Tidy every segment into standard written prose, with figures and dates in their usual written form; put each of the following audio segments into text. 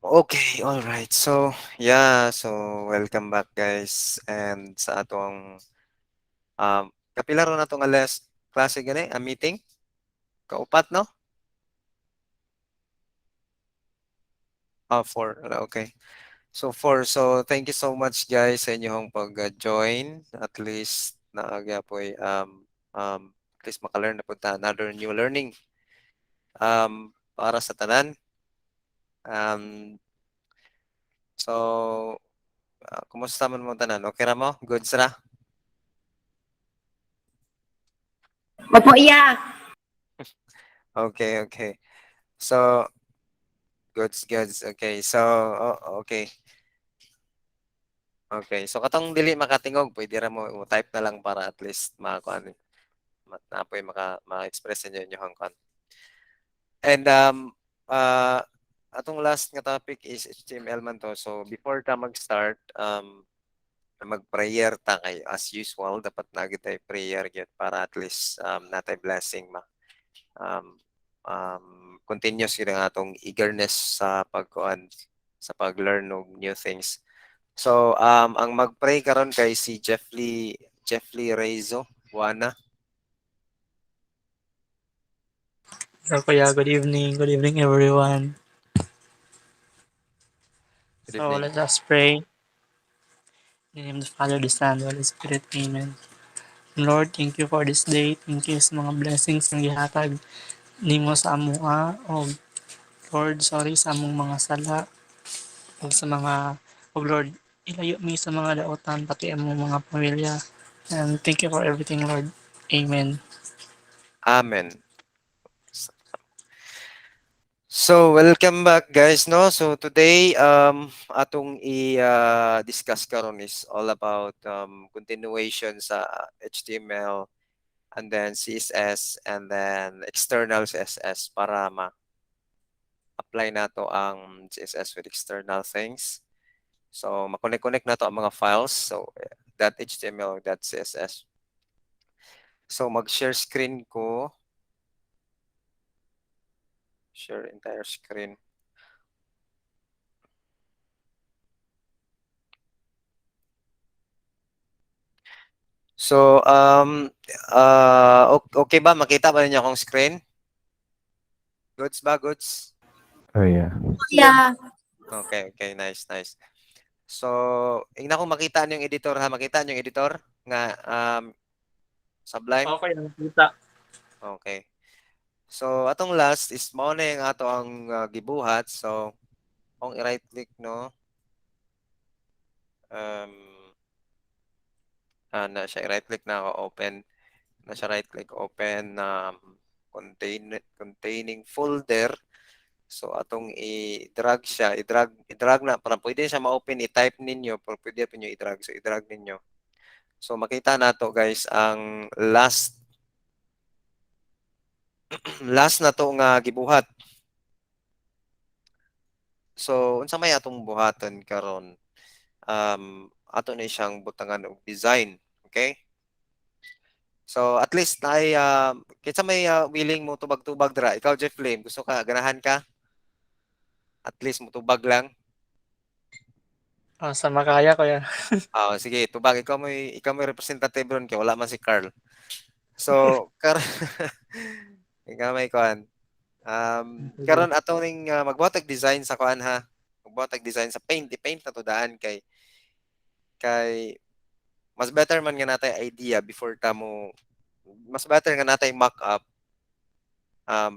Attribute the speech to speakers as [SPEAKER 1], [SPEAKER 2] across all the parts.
[SPEAKER 1] Okay, alright. So, yeah, so welcome back guys and sa atong kapila ron natong alas klase gani, meeting kaupat no? Four. Okay. So four. So thank you so much guys sa inyong pag-join. At least naagya po at least maka-learn na punta another new learning para sa tanan. Um, so kumusta man mo tanan? Okay ra mo? Good ra?
[SPEAKER 2] Opo, iya.
[SPEAKER 1] Okay, okay. So goods. Okay. So, okay. Okay. So, katong dili makatingog, pwede ra mo type na lang para at least makakuan napoy maka-express ninyo inyong kuan. And atong last nga topic is HTML man to. So, before ta mag-start, mag-prayer ta kay as usual dapat na tay prayer gyud para at least natay blessing um, continuous gyud ang atong eagerness sa pagkuan sa pag-learn og new things. So, ang mag-pray karon kay si Jeffrey Rezo, Juana.
[SPEAKER 3] So, Kuya, good evening. Good evening, everyone.
[SPEAKER 1] Good
[SPEAKER 3] So,
[SPEAKER 1] evening.
[SPEAKER 3] let us pray. In the name of the Father, the Son, the Holy Spirit. Amen. Lord, thank you for this day. Thank you sa mga blessings na gihatag nimo sa amuha. O Lord, sorry sa among mga sala. O sa mga, o Lord, ilayo mi sa mga daotan, pati among mga pamilya. And thank you for everything, Lord. Amen.
[SPEAKER 1] Amen. So, welcome back guys, no? So, today atong i-discuss karon is all about continuation sa HTML and then CSS and then external CSS para ma-apply nato ang CSS with external things. So, makonect-connect na to ang mga files. So, .html, .css. So, mag-share screen ko. Share entire screen. So, okay ba? Makita ba ninyo akong screen? Goods ba? Goods?
[SPEAKER 4] Oh, yeah.
[SPEAKER 2] Iya.
[SPEAKER 1] Okay. Nice. So, ina kung makita niyo yung editor ha. Makita niyo yung editor nga Sublime.
[SPEAKER 3] Okay, nakita.
[SPEAKER 1] Okay. So, atong last is mao na yung ato ang gibuhat. So, kung i-right click no, na siya i-right click na ako open. Na siya right click open containing folder. So atong i-drag siya, i-drag na para pwede siya ma-open, i-type ninyo, pero pwede pa niyo i-drag. So i-drag ninyo. So makita nato guys ang last na to nga gibuhat. So unsa may atong buhaton karon? Ato na siyang butangan og design, okay? So at least ay kinsa may willing mo tubag-tubag dra. Ikaw Jeff Lim, gusto ka ganahan ka? At least mo tubag lang.
[SPEAKER 3] Sa makaya, Kuya.
[SPEAKER 1] Sige, tubag ikaw may representative ron kay wala man si Carl. So, ikaw may kuan. Karon ato ning magbuhatag design sa kuan ha. Magbuhatag design sa paint, i-paint na to daan kay mas better man nga natay idea before ta mo mas better nga natay mock up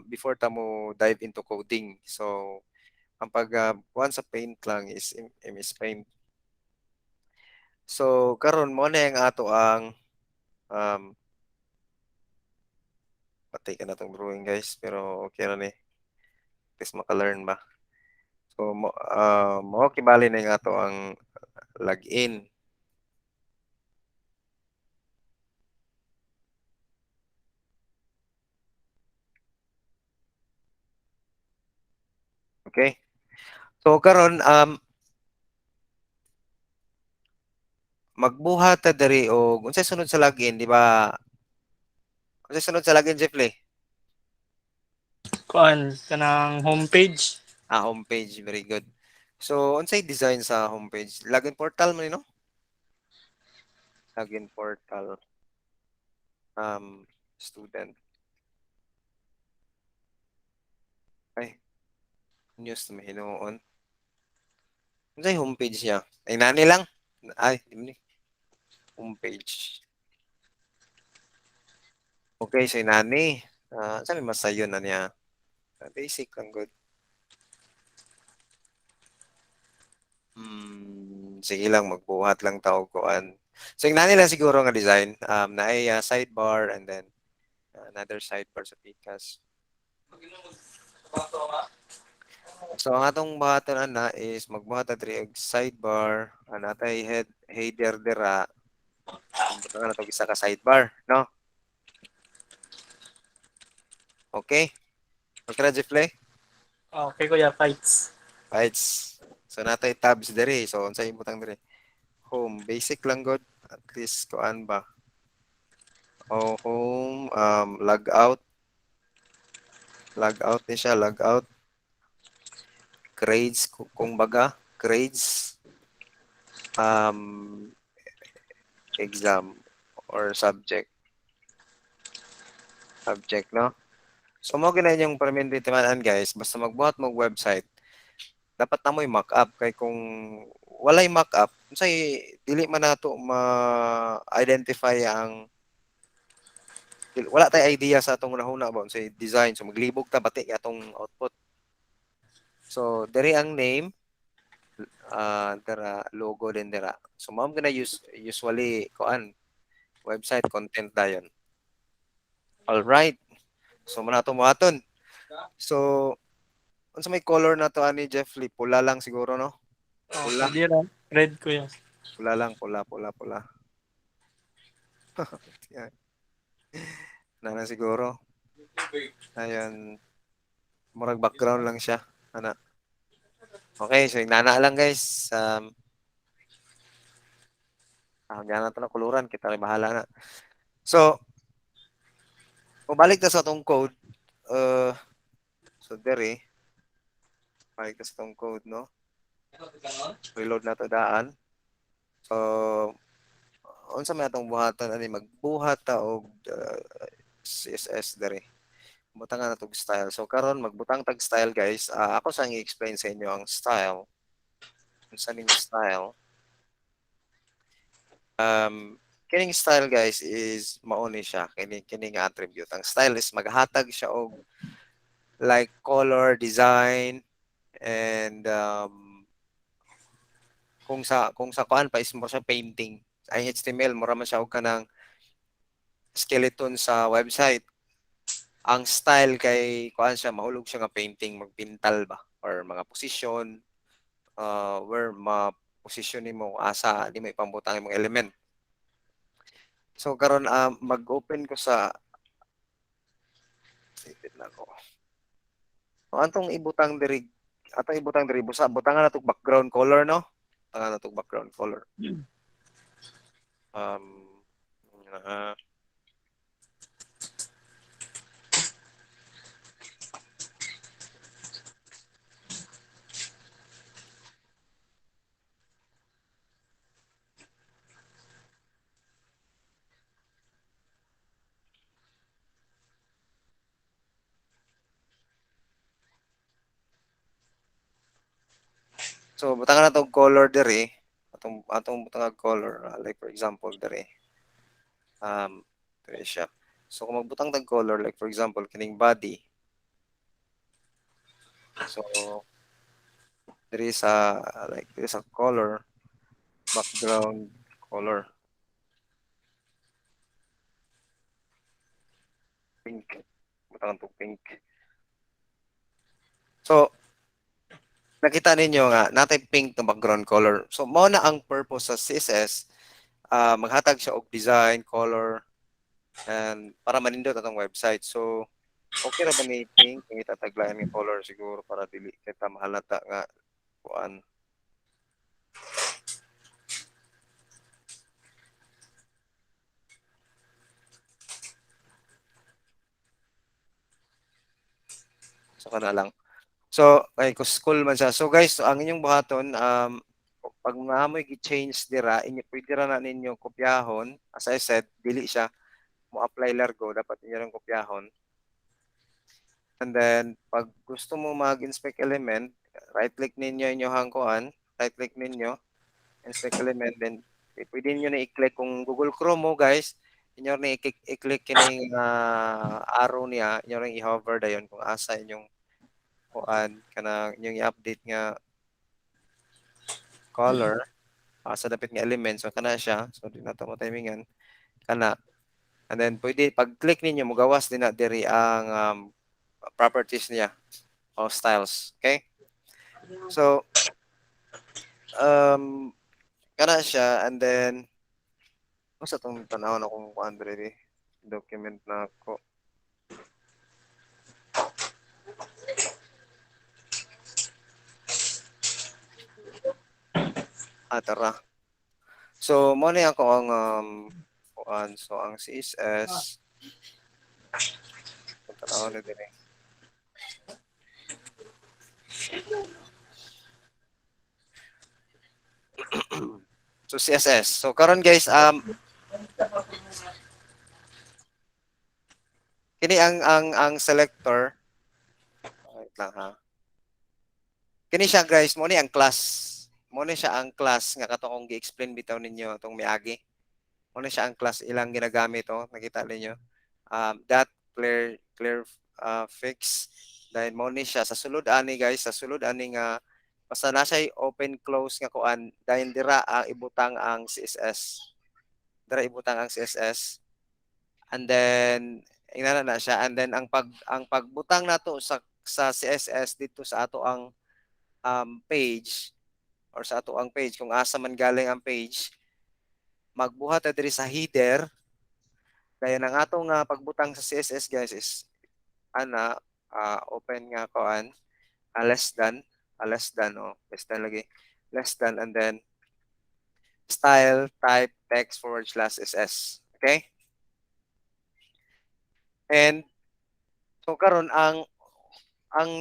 [SPEAKER 1] before ta mo dive into coding. So, ang pag kuan sa paint lang is MS Paint. So, karon mo na yung ato ang um, patay ka na tong drawing guys, pero okay na ni. At least maka-learn ba. So, mo kibali na yung ato ang login. Okay? So, karon magbuhat ta diri og unsay sunod sa login, di ba? Unsay sunod sa login, Jeffrey?
[SPEAKER 3] Kuan, kanang homepage.
[SPEAKER 1] Homepage, very good. So unsay design sa homepage? Login portal man ni, no? Login portal, student. Ay, news na may hinuon. Unsay homepage niya? Ay, nani lang? Ay, di man ni. Homepage. Okay, so nani. Saan may masayon na niya? Basic lang good. Sige lang, magbuhat lang tao kuan. So yung nani lang siguro nga design, na ay sidebar and then another sidebar sa Picas. So ang atong buhaton ana is magbuhat ta diri og sidebar, natay header dira. Butang na to isa ka sidebar, no? Okay? Okay na, Jeffley?
[SPEAKER 3] Okay, Kuya Fights.
[SPEAKER 1] Right. So natay tabs diri. So unsay butang diri? Home, basic lang god. At least kuan ba? Home, log out. Log out ni siya, log out. Grades kung baga, grades, um, exam or subject, no? So mo gina yung permanent timanan guys, basta magbuhat mo website, dapat na mo'y mock-up kay kung walay mock-up, unsay dili man nato ma-identify ang wala tay idea sa atong hunahuna ba unsay design, so maglibog ta bati atong output. So diri ang name, dira logo din dira. So mao gina usually kuan website content dayon. All right. So muna to moaton. So unsa may color na to ani Jeffrey? Pula lang siguro, no? Pula.
[SPEAKER 3] Pwede lang. Red, Kuya.
[SPEAKER 1] Pula lang, pula. Yan. Na siguro. Ayan. Murag background lang siya. Ana. Okay, so nana lang guys. Yan na to na kuluran. Kita rin bahala na. So, balik na sa itong code. So, dere. Balik na sa itong code, no? Reload na to daan. So, unsa may atong buhatan ani magbuhat ta og CSS dere. Butangan na tog style. So karon magbutang tag style guys. Ako sang i-explain sa inyo ang style. Unsa ning style? Kining style guys is mao ni siya kining attribute. Ang style is maghatag siya og like color, design and kung sa kuan pa is mo siya painting. Ang HTML mura man siya og kanang skeleton sa website. Ang style kay kuan siya mahulog siya nga painting, magpintal ba or mga position where ma-position nimo asa di may pambutang imong element. So karon mag-open ko sa sipit na ko. So atong ibutang diri butangan na tong background color, no? Butangan na tong background color. Uh, So butangan na tong color diri, atong butang color like for example diri. Diri siya. So kung magbutang tag color like for example kining body. So diri sa color background color pink. Butang tong pink. So nakita ninyo nga natay pink na background color. So mao na ang purpose sa CSS, maghatag siya og design, color and para manindot atong website. So okay ra ba ni pink ang itataglayan nga color siguro para dili kita mahalata nga kuan. So kana lang. So kay school man siya. So guys, so ang inyong buhaton pag naamoy gi-change dira, pwede ra na ninyo kopyahon. As I said, dili siya mo apply largo, dapat inyo lang kopyahon. And then pag gusto mo mag-inspect element, right click ninyo inyohang kuan, right click ninyo, inspect element, then pwede niyo na i-click kung Google Chrome mo guys, inyo na i-click kining arrow niya, inyo ring i-hover dayon kung asa inyong kuan kanang inyong i-update nga color sa dapit nga element. So kana siya, so di na to mo timingan kana. And then pwede pag click ninyo mogawas din na diri ang properties niya o styles. Okay? So kana siya, and then sa tong tanawon akong kuan diri document na ko. Tara. So mo ni ako ang kuan, so ang CSS tanawon na diri. So CSS. So karon guys kini ang selector. Wait lang ha. Kini siya guys, mo ni ang class. Mo ni siya ang class nga kato kong gi-explain bitaw ninyo atong miagi. Mo ni siya ang class ilang ginagamit nakita ninyo. That clear fix. Dahil mo ni siya sa sulod ani guys, sa sulod ani nga basta na siya open close nga kuan, dahil dira ibutang ang CSS. Dira ibutang ang CSS. And then inana na siya, and then ang pagbutang nato sa CSS dito sa ato ang page or sa ato ang page kung asa man galing ang page, magbuhat ta diri sa header. Kaya ang atong pagbutang sa CSS guys is open nga kuan less than less than less than, and then style type text /ss. Okay? And so karon ang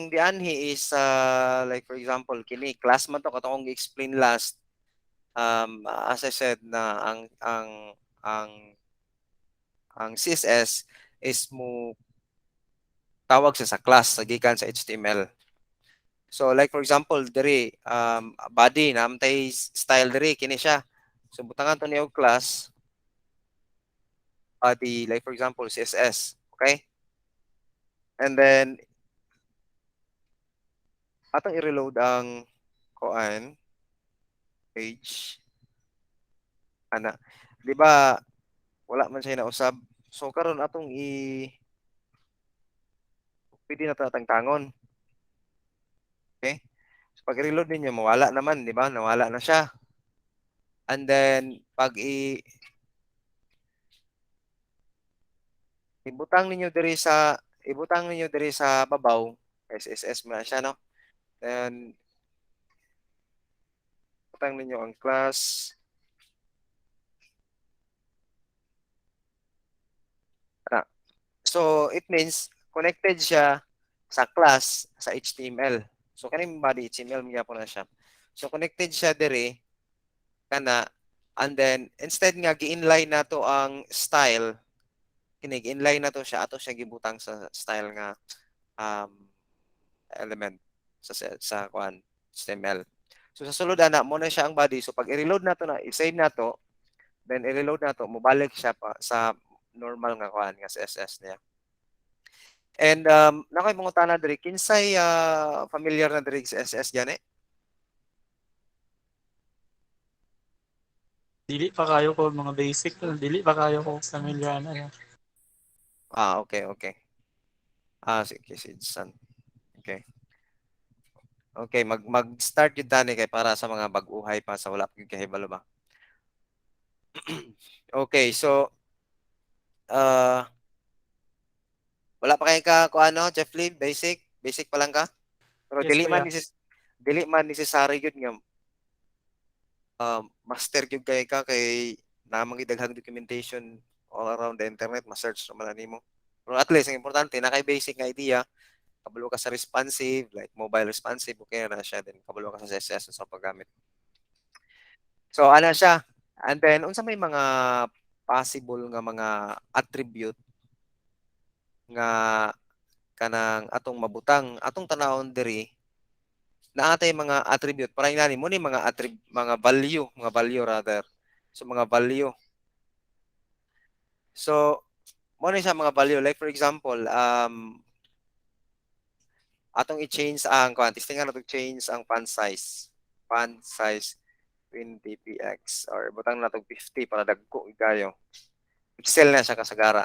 [SPEAKER 1] dianhi is like for example kini class man to katong gi-explain last. As I said na ang CSS is mo tawag sa class sa gikan sa HTML. So like for example diri body namtay style diri kini siya. So butangan to niyo class body, like for example CSS. Okay? And then atong i-reload ang kuan page di ba wala man siya nausab. So karon atong pwede na tatangtangon. Okay? So pag i-reload ninyo mawala naman, di ba? Nawala na siya. And then pag ibutang ninyo diri sa babaw, SSS mo na siya, no? Then ibutang ninyo ang class. So it means connected siya sa class sa HTML. So kaning body HTML mga po na siya. So connected siya diri kana, and then instead nga gi-inline nato ang style, kini gi-inline nato siya ato siya gibutang sa style nga element sa kuan HTML. So sa sulod mo na siya ang body. So pag i-reload nato na, i-save nato, then i-reload nato, mobalik siya pa sa normal nga kuan nga CSS niya. And nakoy mangutana diri kinsay familiar na diri sa CSS gani?
[SPEAKER 3] Dili pa kayo ko mga basic, dili pa kayo ko familiar na yan.
[SPEAKER 1] Okay. Sige, Sidsan. Okay. Okay, mag-start yun tani kay para sa mga bag-uhay pa sa wala pag kahibalo ba. Okay, so wala pa kay ka kung ano, Jeffrey, basic pa lang ka. Pero
[SPEAKER 3] Yes,
[SPEAKER 1] dili man necessary yun nga master gyud kay ka kay namang idaghang documentation all around the internet, ma-search naman nimo. Pero at least ang importante na kay basic nga idea kabalo ka sa responsive, like mobile responsive, okay na siya. Then kabalo ka sa CSS sa paggamit. So ana siya. And then unsa may mga possible nga mga attribute nga kanang atong mabutang, atong tanawon diri naatay mga attribute para ingani mo ni mga value rather. So mga value. So mo ni sa mga value like for example, atong i-change ang testingan nato change ang font size. Font size 20 px or butang na 50 para dagko kayo. Pixel na siya kasagara.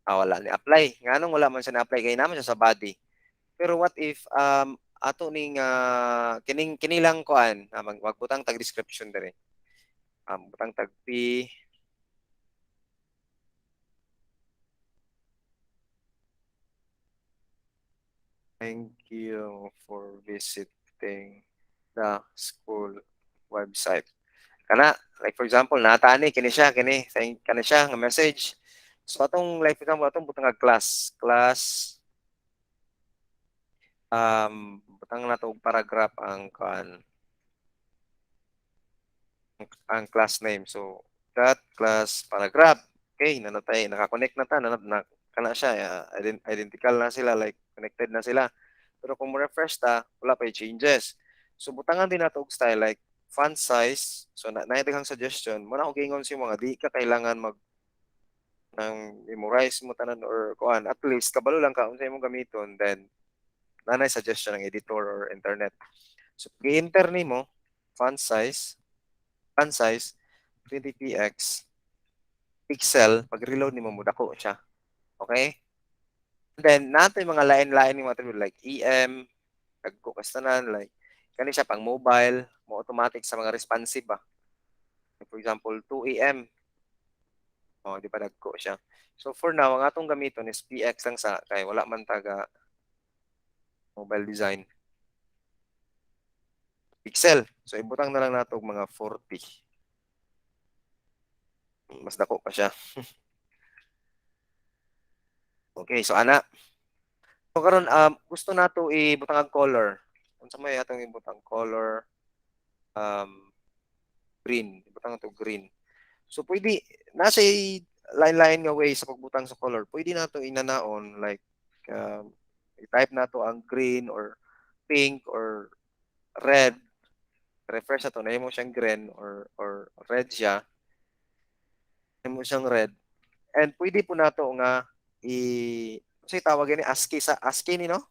[SPEAKER 1] Wala ni apply. Nganong wala man siya na-apply kay naman siya sa body. Pero what if ato ning kini lang kuan magbutang tag description diri. Butang tag p Thank you for visiting the school website. Kana, like for example, natani kini siya, thank kana siya nga message. So atong like for example, atong butang nga class butang na to paragraph ang class name. So that class paragraph. Okay, nanatay naka-connect na ta na kana siya identical na sila like connected na sila. Pero kung mo-refresh ta, wala pa yung changes. So butangan din nato og style like font size. So naitaghang suggestion, mo na og ingon si mga di ka kailangan mag nang memorize mo tanan or kuan, at least kabalo lang ka unsa imong gamiton, then nanay suggestion ng editor or internet. So pag-enter nimo font size 20px pixel, pag reload nimo mudako siya. Okay? And then nato yung mga lain-lain ng attribute like em, dagko kastanan like kani siya pang mobile, mo automatic sa mga responsive ba. For example, 2am. Di pa dagko siya. So for now, ang atong gamiton is px lang sa kay wala man taga mobile design. Pixel. So ibutang na lang nato og mga 40. Mas dako pa siya. Okay, so ana. So karon gusto nato ibutang ang color. Unsa may atong ibutang color green. Ibutang nato green. So pwede nasa line-line nga way sa pagbutang sa color. Pwede nato inanaon like i-type nato ang green or pink or red. Refresh na to na mo siyang green or red siya. Na mo siyang red. And pwede po nato nga kasi tawag ni ASCII ni no?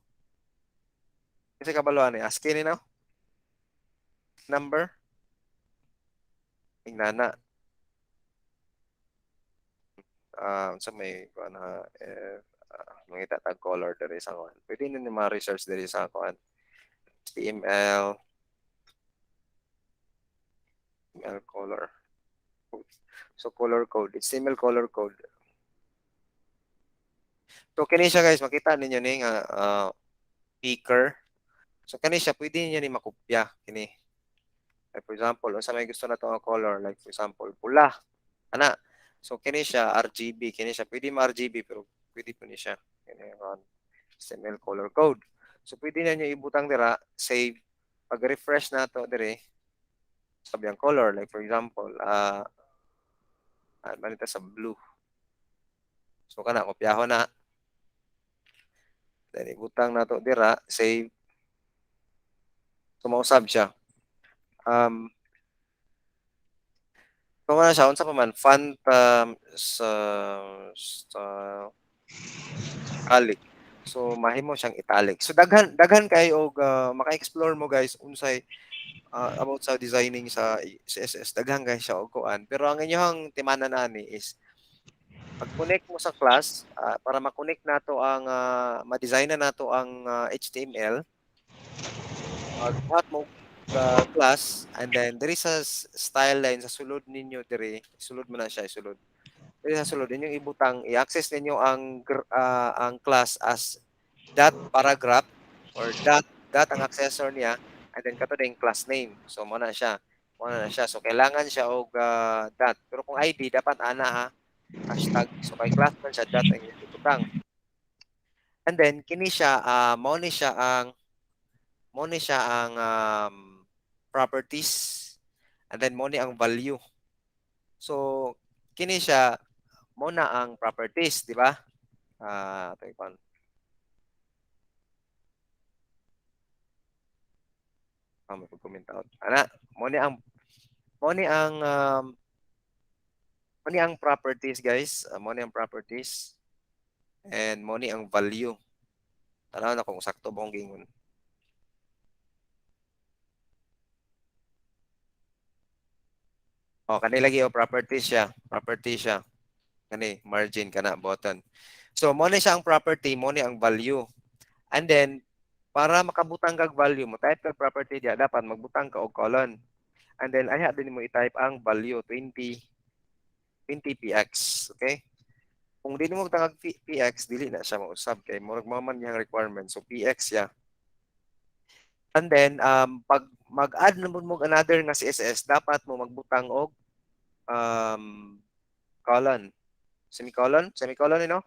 [SPEAKER 1] Kasi kabaluan ni ASCII ni no? Number. Ingnana. Sa may mangita tag color diri sa kuan. Pwede ni ma-research diri sa kuan. HTML color. So color code, HTML color code. So kini siya guys, makita ninyo ni nga picker. So kani siya pwede niya ni makopya kini. Like for example, unsa may gusto nato nga color, like for example, pula. Ana. So kini siya RGB, kini siya pwede ma-RGB pero pwede po ni siya. Kini HTML color code. So pwede na niyo ibutang dira, save. Pag-refresh nato dire, sabi ang color, like for example, manita sa blue. So kana kopyaho na. Then ibutang nato dira, save. So mausab siya. Kung ano siya, unsa pa man, font sa italic. So mahimo siyang italic. So daghan kayo og maka-explore mo guys unsay about sa designing sa CSS. Daghan guys siya og kuan. Pero ang inyong timanan ani is pag-connect mo sa class para ma-connect nato ang ma-design na nato ang HTML. Buhat mo class and then there is a style line sa sulod ninyo dire. Sulod mo na siya, isulod. Diri sa sulod ninyong ibutang i-access ninyo ang class as dot paragraph or dot ang accessor niya and then kato ding class name. So mo na siya. So kailangan siya og dot. Pero kung ID dapat ana ha hashtag. So kay class man siya dot ang ibutang. And then kini siya mao ni siya ang properties, and then mo ni ang value. So kini siya mo na ang properties, di ba? Ito kon. May comment out. Ana, mo ni ang mo ni ang properties, guys. Mo ni ang properties and mo ni ang value. Tanaw na kung sakto ba kung gingon. Kanila lagi properties siya. Property siya. Kani margin kana button. So mo ni siya ang property, mo ni ang value. And then para makabutang kag value mo, type kag property diya, dapat magbutang ka og colon. And then ayha din mo i-type ang value 20 px, okay? Kung di mo magtangag px, dili na siya mausab kay murag man yang requirement. So px ya. And then pag mag-add na mo another nga CSS, dapat mo magbutang og colon. Semicolon, you know?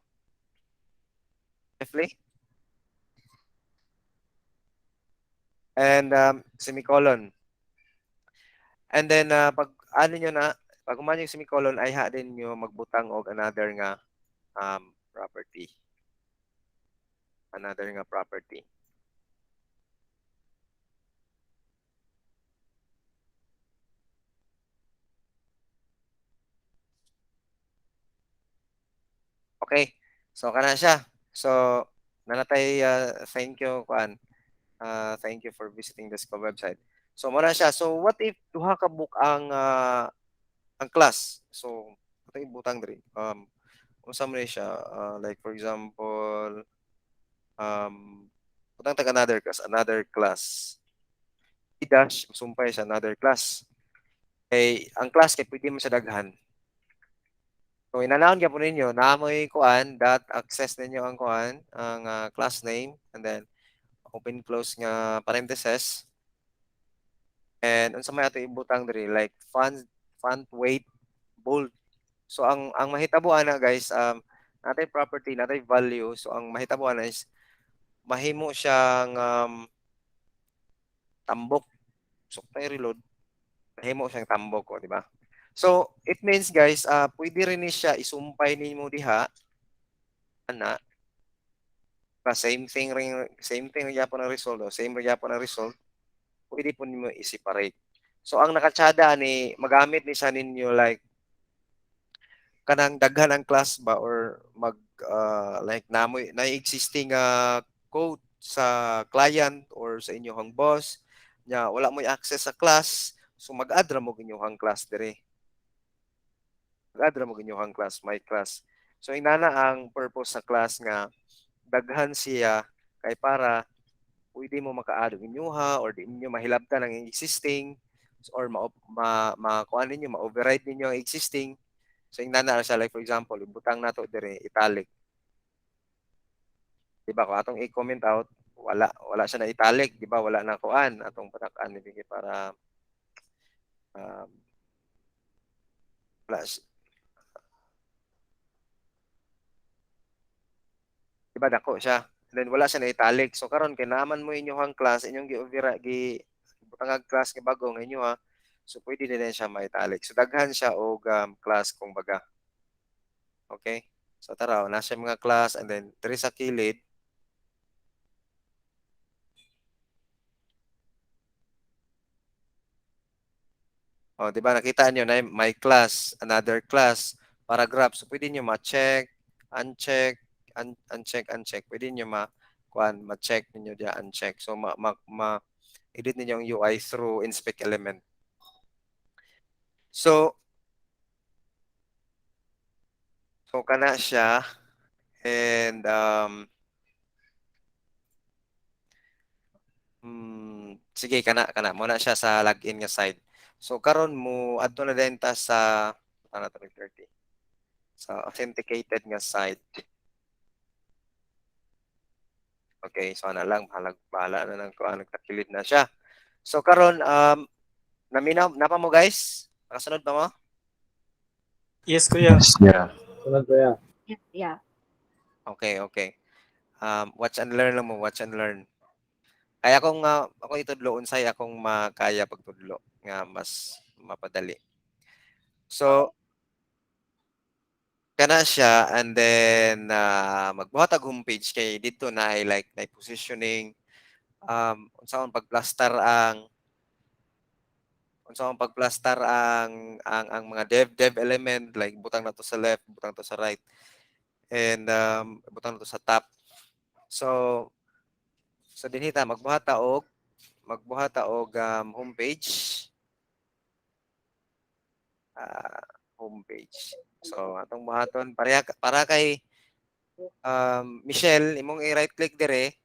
[SPEAKER 1] Definitely. And semicolon. And then pag ano nyo na, pag man yung semicolon, ay ha din nyo magbutang og another nga property. Another nga property. Okay. So kana siya. So nanatay thank you kuan. Thank you for visiting this website. So mo na siya. So what if duha ka book ang class? So ato ibutang diri. Unsa man siya? Like for example, butang tag another class. I-dash sumpay sa another class. Kay ang class kay pwede mo siya daghan. So inanawon gyapon ninyo na mo'y kuan dot access ninyo ang kuan ang class name, and then open close nga parentheses, and unsa may ato ibutang diri like font weight bold. So ang mahitabuan na guys, natay property, natay value. So ang mahitabuan na is mahimo siyang tambok. So tayo reload, mahimo siyang tambok ko, di ba? So it means guys, pwede rin ni siya isumpay nimo diha ana. Same thing gyapon ang result, same ring gyapon ang result. Pwede po nimo i-separate. So ang nakatsada ni magamit ni sa ninyo like kanang daghan ang class ba, or mag like namoy na existing code sa client or sa inyong boss nya wala mo access sa class, so mag-add ra mo inyong class dire. Mag-add ra mo inyong class, my class. So inana ang purpose sa class nga daghan siya kay para pwede mo maka-add inyuha or di inyo mahilabtan ang existing, or kuan ninyo ma-override ninyo ang existing. So inana siya like for example, ibutang nato dire italic. Diba kung atong i-comment out, wala siya na italic, di ba? Wala na kuan atong patakan ni para wala diba dako siya. Then wala siya na italic. So karon kay naaman mo inyong class, inyong butangag class nga bago nga inyo ha. So pwede din siya ma-italic. So daghan siya og class kung baga. Okay? So tara, nasa mga class, and then diri sa kilid di ba nakita niyo na my class, another class, paragraph. So pwede niyo ma-check, uncheck, uncheck. Pwede niyo ma-check niyo diya, uncheck. So edit niyo yung UI through inspect element. So kana siya, and sige kana muna siya sa login nga side. So karon mo adto na din ta sa 30 sa authenticated nga site. Okay, so ana lang bahala na lang kung ano nagtakilid na siya. So karon naminaw napa mo guys? Nakasunod pa mo?
[SPEAKER 3] Yes, kuya.
[SPEAKER 4] Yeah. Sunod ba yan?
[SPEAKER 2] Yeah.
[SPEAKER 1] Okay. Watch and learn lang mo, watch and learn. Kaya ako itudlo unsay akong makaya pagtudlo nga mas mapadali. So, kana siya and then magbuhat og homepage kay didto na like na positioning, unsaon pagplastar ang mga dev element like butang na to sa left, butang to sa right, and butang na to sa top. So dinhi ta magbuhat ta og homepage. Homepage. So atong buhaton para kay Michelle imong i-right click dire,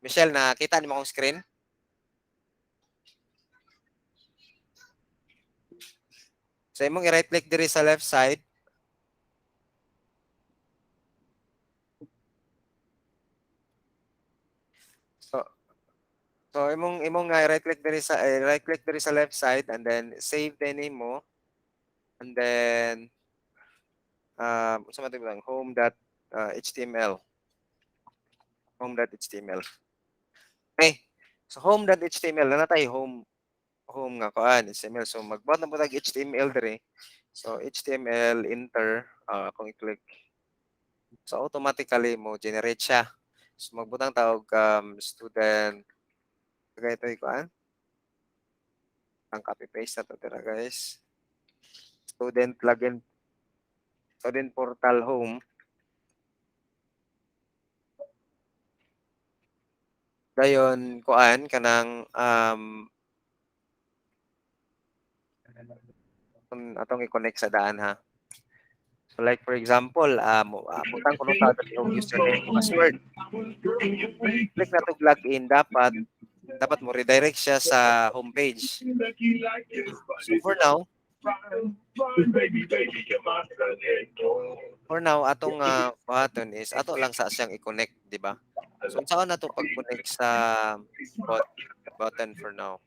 [SPEAKER 1] Michelle nakita nimo akong screen? So imong i-right click dire sa left side. So right click dire sa left side and then save din nimo and then unsa man tawag home.html. Home.html. Okay. So home.html na natay home nga kuan HTML. So magbuhat na pud HTML dire. So HTML enter kung i-click. So automatically mo generate siya. So magbutang ta og student kagay ito kuan. Ang copy paste na to tira guys. Student login, student portal home. Dayon kuan kanang atong i-connect sa daan ha. So like for example, butang kuno ta og username ug password. Click na to login dapat mo redirect siya sa homepage. So for now atong buhaton is ato lang sa siyang i-connect, di ba? So unsaon nato pag-connect sa button for now?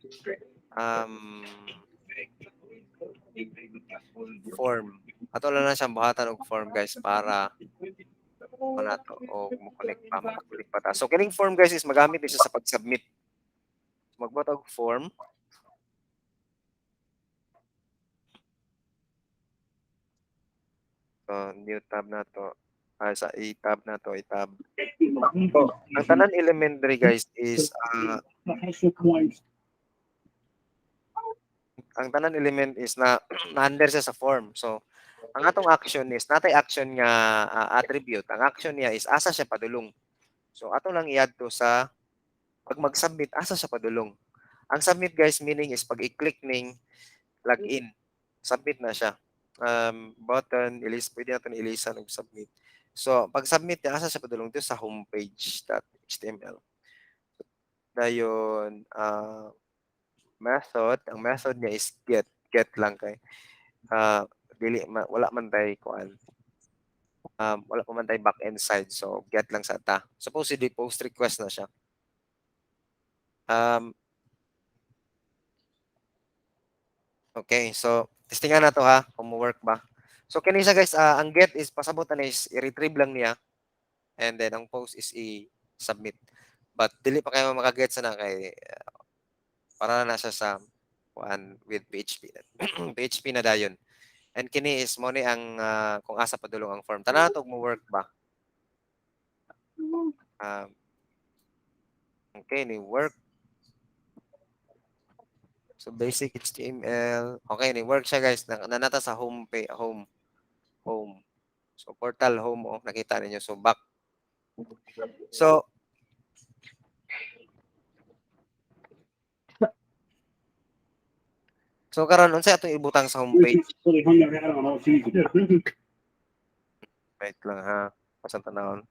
[SPEAKER 1] Form. Ato lang na siyang buhatan og form guys para nato o maka-connect pa ta. So kining form guys is magamit din siya sa pag-submit. Magbuhat og form. So new tab na to. Sa i-tab na to, i-tab. So, ang tanan elementary guys is ang tanan element is na na-under siya sa form. So ang atong action is natay action nga attribute. Ang action niya is asa siya padulong. So ato lang i-add to sa pag mag-submit asa siya padulong. Ang submit guys meaning is pag i-click ning login, submit na siya. Button pwede natin ilisan og submit. So pag submit niya asa siya padulong to sa homepage.html. Dayon method, ang method niya is get lang kay wala man tay kuan. Wala pa man tay back end side so get lang sa ta. Supposedly post request na siya. Okay, so testingan na to ha kung mo-work ba. So kini siya guys, ang get is pasabot na is i-retrieve lang niya and then ang post is i-submit. But dili pa kayo makaget sa na kay para na siya sa kuan with PHP. PHP na dayon. And kini is mo ni ang kung asa padulong ang form. Tanan to mo work ba? Okay, ni work. So basic HTML. Okay, ni work siya guys. Nanata sa home. So portal home nakita ninyo. So back. So karon unsay atong ibutang sa homepage? Wait lang ha. Pasang tanawon.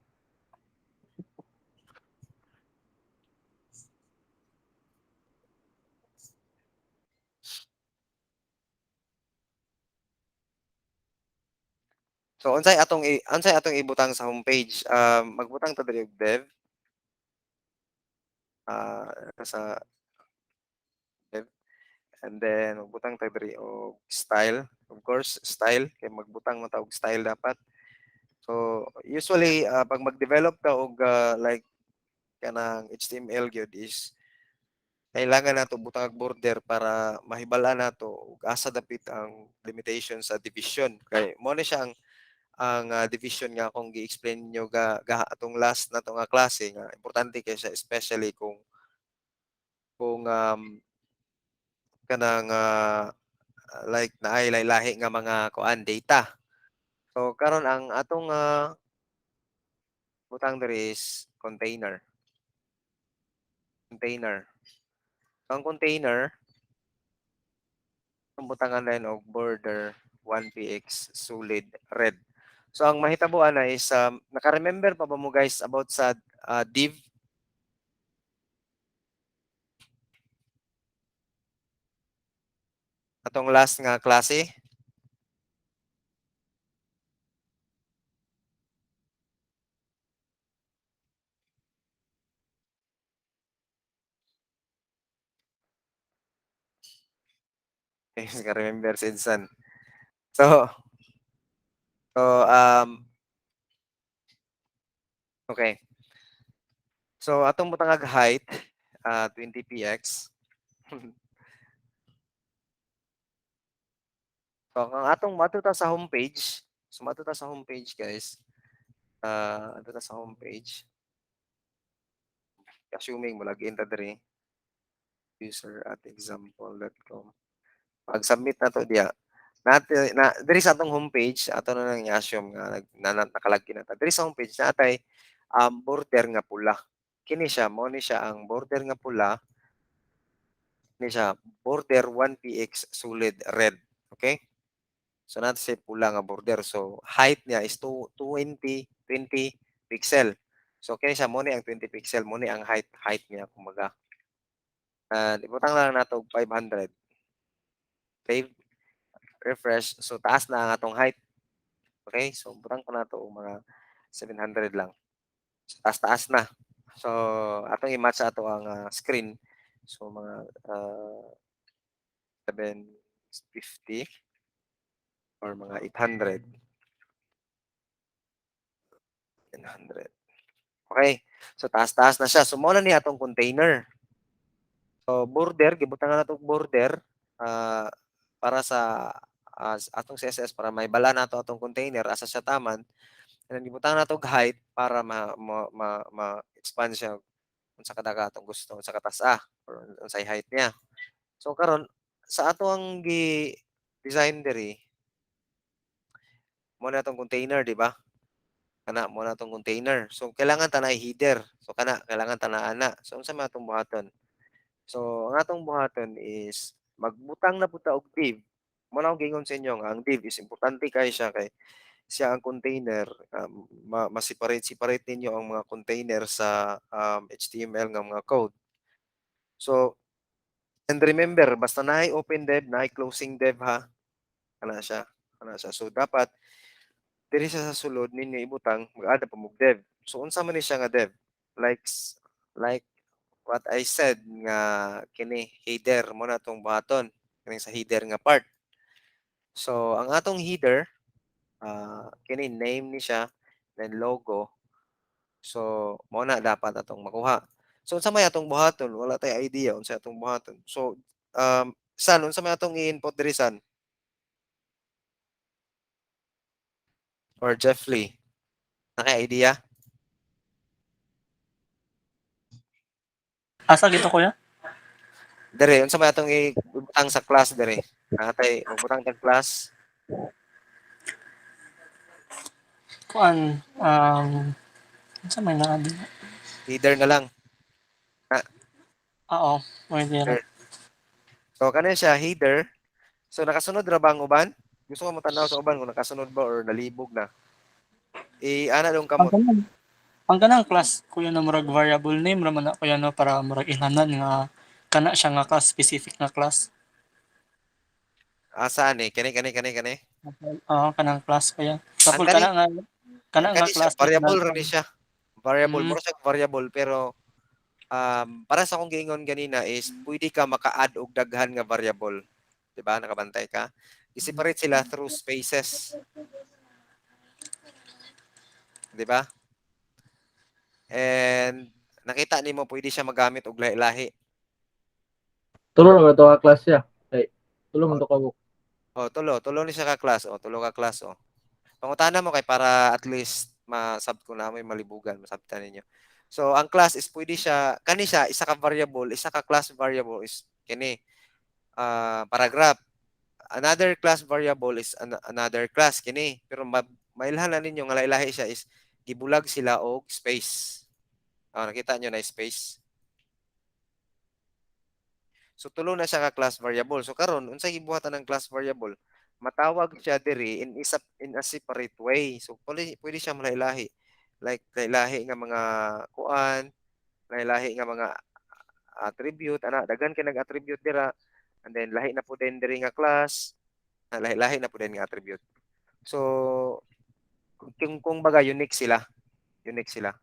[SPEAKER 1] So unsay atong ibutang sa homepage? Magbutang ta diri og dev. Sa dev. And then magbutang ta diri og style. Of course, style kay magbutang mo ta og style dapat. So usually pag mag-develop ka og like kanang HTML gyud is kailangan nato butang og border para mahibal-an nato ug asa dapit ang limitation sa division. Kay mo ni siya ang division nga akong gi-explain ninyo atong last nato nga klase nga importante kay siya especially kung kanang like naay lahi nga mga kuan data. So karon ang atong butang diri is container. Container. Ang container ang butangan line og border 1px solid red. So ang mahitabuan na is naka-remember pa ba mo guys about sa div? Atong last nga klase? Naka-remember si Edson. So, okay. So atong butangag height 20px. So ang atong matuta sa homepage, so matuta sa homepage guys. Ato ta sa homepage. Assuming mo login ta diri user@example.com. Pag submit na to diya, diri sa atong homepage ato na lang i-assume nga nakalagin na ta. Diri sa homepage natay border nga pula. Kini siya mo ni siya ang border nga pula ni siya border 1px solid red. Okay? So nato say pula nga border. So height niya is 20 pixel. So kini siya mo ni ang 20 pixel mo ni ang height niya kumaga. Ibutang lang nato 500. Save, refresh. So taas na ang atong height. Okay? So butang ko nato og mga 700 lang. So, taas na. So atong i-match ato ang screen. So mga 750 or mga 800. 900. Okay. So taas-taas na siya. So mo na ni atong container. So border, gibutangan nato border para sa atong CSS para may bala nato atong container asa siya taman. And then gibutangan nato height para ma-expand siya unsa kadaga atong gusto, unsa katas-a or unsay height niya. So karon sa ato ang gi-design diri mo na atong container, di ba? Kana mo na atong container. So kailangan ta na header. So kana kailangan ta na ana. So unsa man atong buhaton? So ang atong buhaton is magbutang na pud ta og div. Mo na akong gingon sa inyo nga ang div is importante kay siya kay siya ang container ma-separate ninyo ang mga container sa HTML nga mga code. So and remember basta naay open div, naay closing div ha. Kana siya. Kana siya. So dapat diri siya sa sulod ninyo ibutang mag-add pa mog dev. So unsa man ni siya nga dev? Like what I said nga kini header mo na tong buhaton kini sa header nga part. So ang atong header kini name ni siya then logo. So mo na dapat atong makuha. So unsa may atong buhaton? Wala tay idea unsa atong buhaton. So San unsa may atong i-input diri San? Or Jeff Lee? Naka-idea?
[SPEAKER 3] Asa gito kuya?
[SPEAKER 1] Dere, unsa may atong ibutang sa class dere? Natay magbutang tag class.
[SPEAKER 3] Kuan, unsa may naa di?
[SPEAKER 1] Header na lang.
[SPEAKER 3] Oo, pwede ra.
[SPEAKER 1] Header. So kanin siya header. So nakasunod ra ba ang uban? Gusto ko mo tanaw sa uban kung nakasunod ba or nalibog na. Ana dong
[SPEAKER 3] Ang
[SPEAKER 1] kamot.
[SPEAKER 3] kanang ang kanang class kuya na murag variable name ra man na kuya no para murag ilhanan nga kana siya nga ka specific nga class.
[SPEAKER 1] Saan eh? Kani.
[SPEAKER 3] Oo, kanang class kuya.
[SPEAKER 1] Ang
[SPEAKER 3] Tapos
[SPEAKER 1] kani, ang
[SPEAKER 3] kana nga
[SPEAKER 1] kani siya,
[SPEAKER 3] class
[SPEAKER 1] variable rin siya. Variable.
[SPEAKER 3] Mm,
[SPEAKER 1] Mura siya variable pero para sa akong giingon ganina is pwede ka maka-add og daghan nga variable. 'Di ba? Nakabantay ka. I-separate sila through spaces. di ba? And nakita nimo pwede siya magamit og lahi-lahi.
[SPEAKER 4] Tulo na ba ito ka class siya? Ay, tulo man ito ka book.
[SPEAKER 1] Tulo ni siya ka class, tulo ka class, Pangutana mo kay para at least masab ko na mo yung malibugan, masabtan ninyo. So ang class is pwede siya kani siya isa ka variable, isa ka class variable is kini paragraph. Another class variable is another class kini. Pero mailhan na ninyo nga lahi-lahi siya is gibulag sila og space. Nakita nyo na space. So tulo na siya ka class variable. So karon unsay gibuhatan ng class variable? Matawag siya diri in a separate way. So pwede siya malahi-lahi. Like lahi nga mga kuan, lahi nga mga attribute ana daghan kay nag-attribute dira. And then lahi na po din diri nga class, lahi-lahi na po din nga attribute. So kung baga unique sila. Unique sila.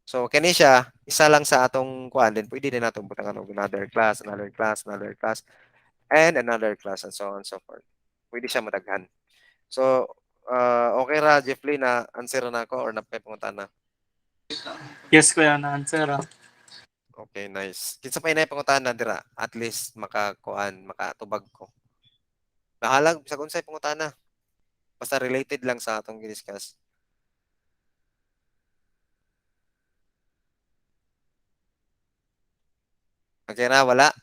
[SPEAKER 1] So kani siya isa lang sa atong kuan din pwede din natong butangan og another class, another class, another class and another class and so on and so forth. Pwede siya madaghan. So okay ra Jeffrey na answer na ako or napay pangutan na.
[SPEAKER 3] Yes, kuya, na-answer.
[SPEAKER 1] Okay, nice. Kinsa pa inay pangutan na dira at least makakuan, makatubag ko. Bahalag sa unsay pangutan na. Basta related lang sa atong gi-discuss. Okay na, wala.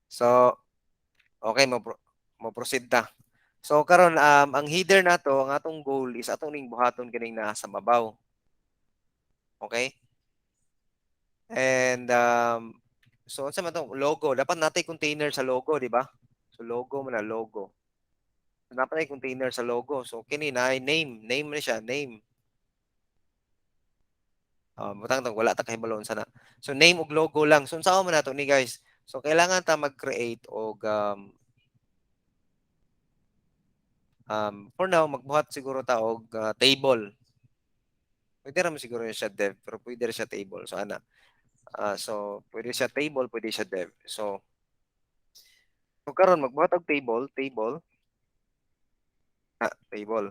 [SPEAKER 1] So, okay mo proceed na. So karon ang header nato, ang atong goal is atong ning buhaton kining naa sa mabaw. Okay? And so unsa man tong logo, dapat natay container sa logo, di ba? So logo man na logo. So, dapat ay container sa logo. So kini na name na siya, name. Butang tong wala ta kahibalon sana. So name ug logo lang. So unsa man nato ni guys? So kailangan ta mag-create og for now magbuhat siguro ta og table. Pwede ra siguro siya dev, pero pwede ra siya table. So ana. So pwede siya table, pwede siya dev. So karon magbuhat og table, table. Table.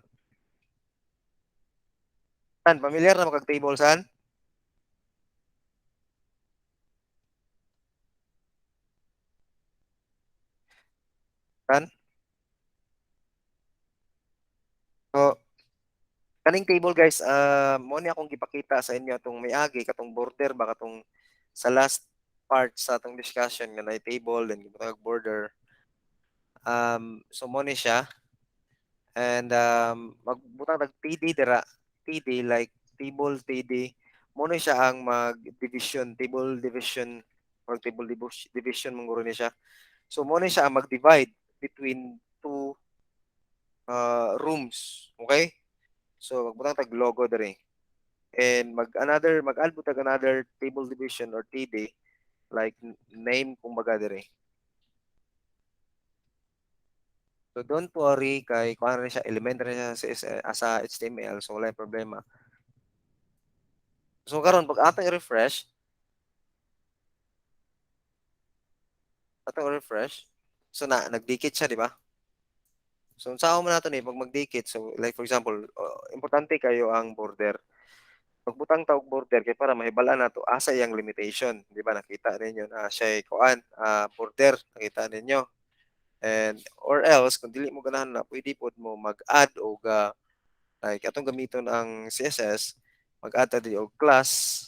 [SPEAKER 1] San familiar na magag table san? San? So kaning table guys, mo ni akong gipakita sa inyo atong miagi katong border ba katong sa last part sa atong discussion nga na table then gibutang border. So mo ni siya and magbutang tag TD dira. TD like table TD. Mo ni siya ang mag-division, table division or table division mong ni siya. So mo ni siya ang mag-divide between two rooms. Okay? So magbutang tag logo diri. And mag-add po tag another table division or TD like name kumbaga diri. So don't worry kay kung ano siya elementary siya sa HTML so wala problema. So karon pag atong i-refresh so nagdikit siya di ba? So unsa man nato ni pag magdikit so like for example importante kayo ang border. Pagbutang tawag border kay para mahibalaan nato asa iyang limitation, di ba? Nakita ninyo na siya kuan border, nakita ninyo. And or else kung dili mo ganahan na pwede pod mo mag-add og like atong gamiton ang CSS, mag-add ta og class.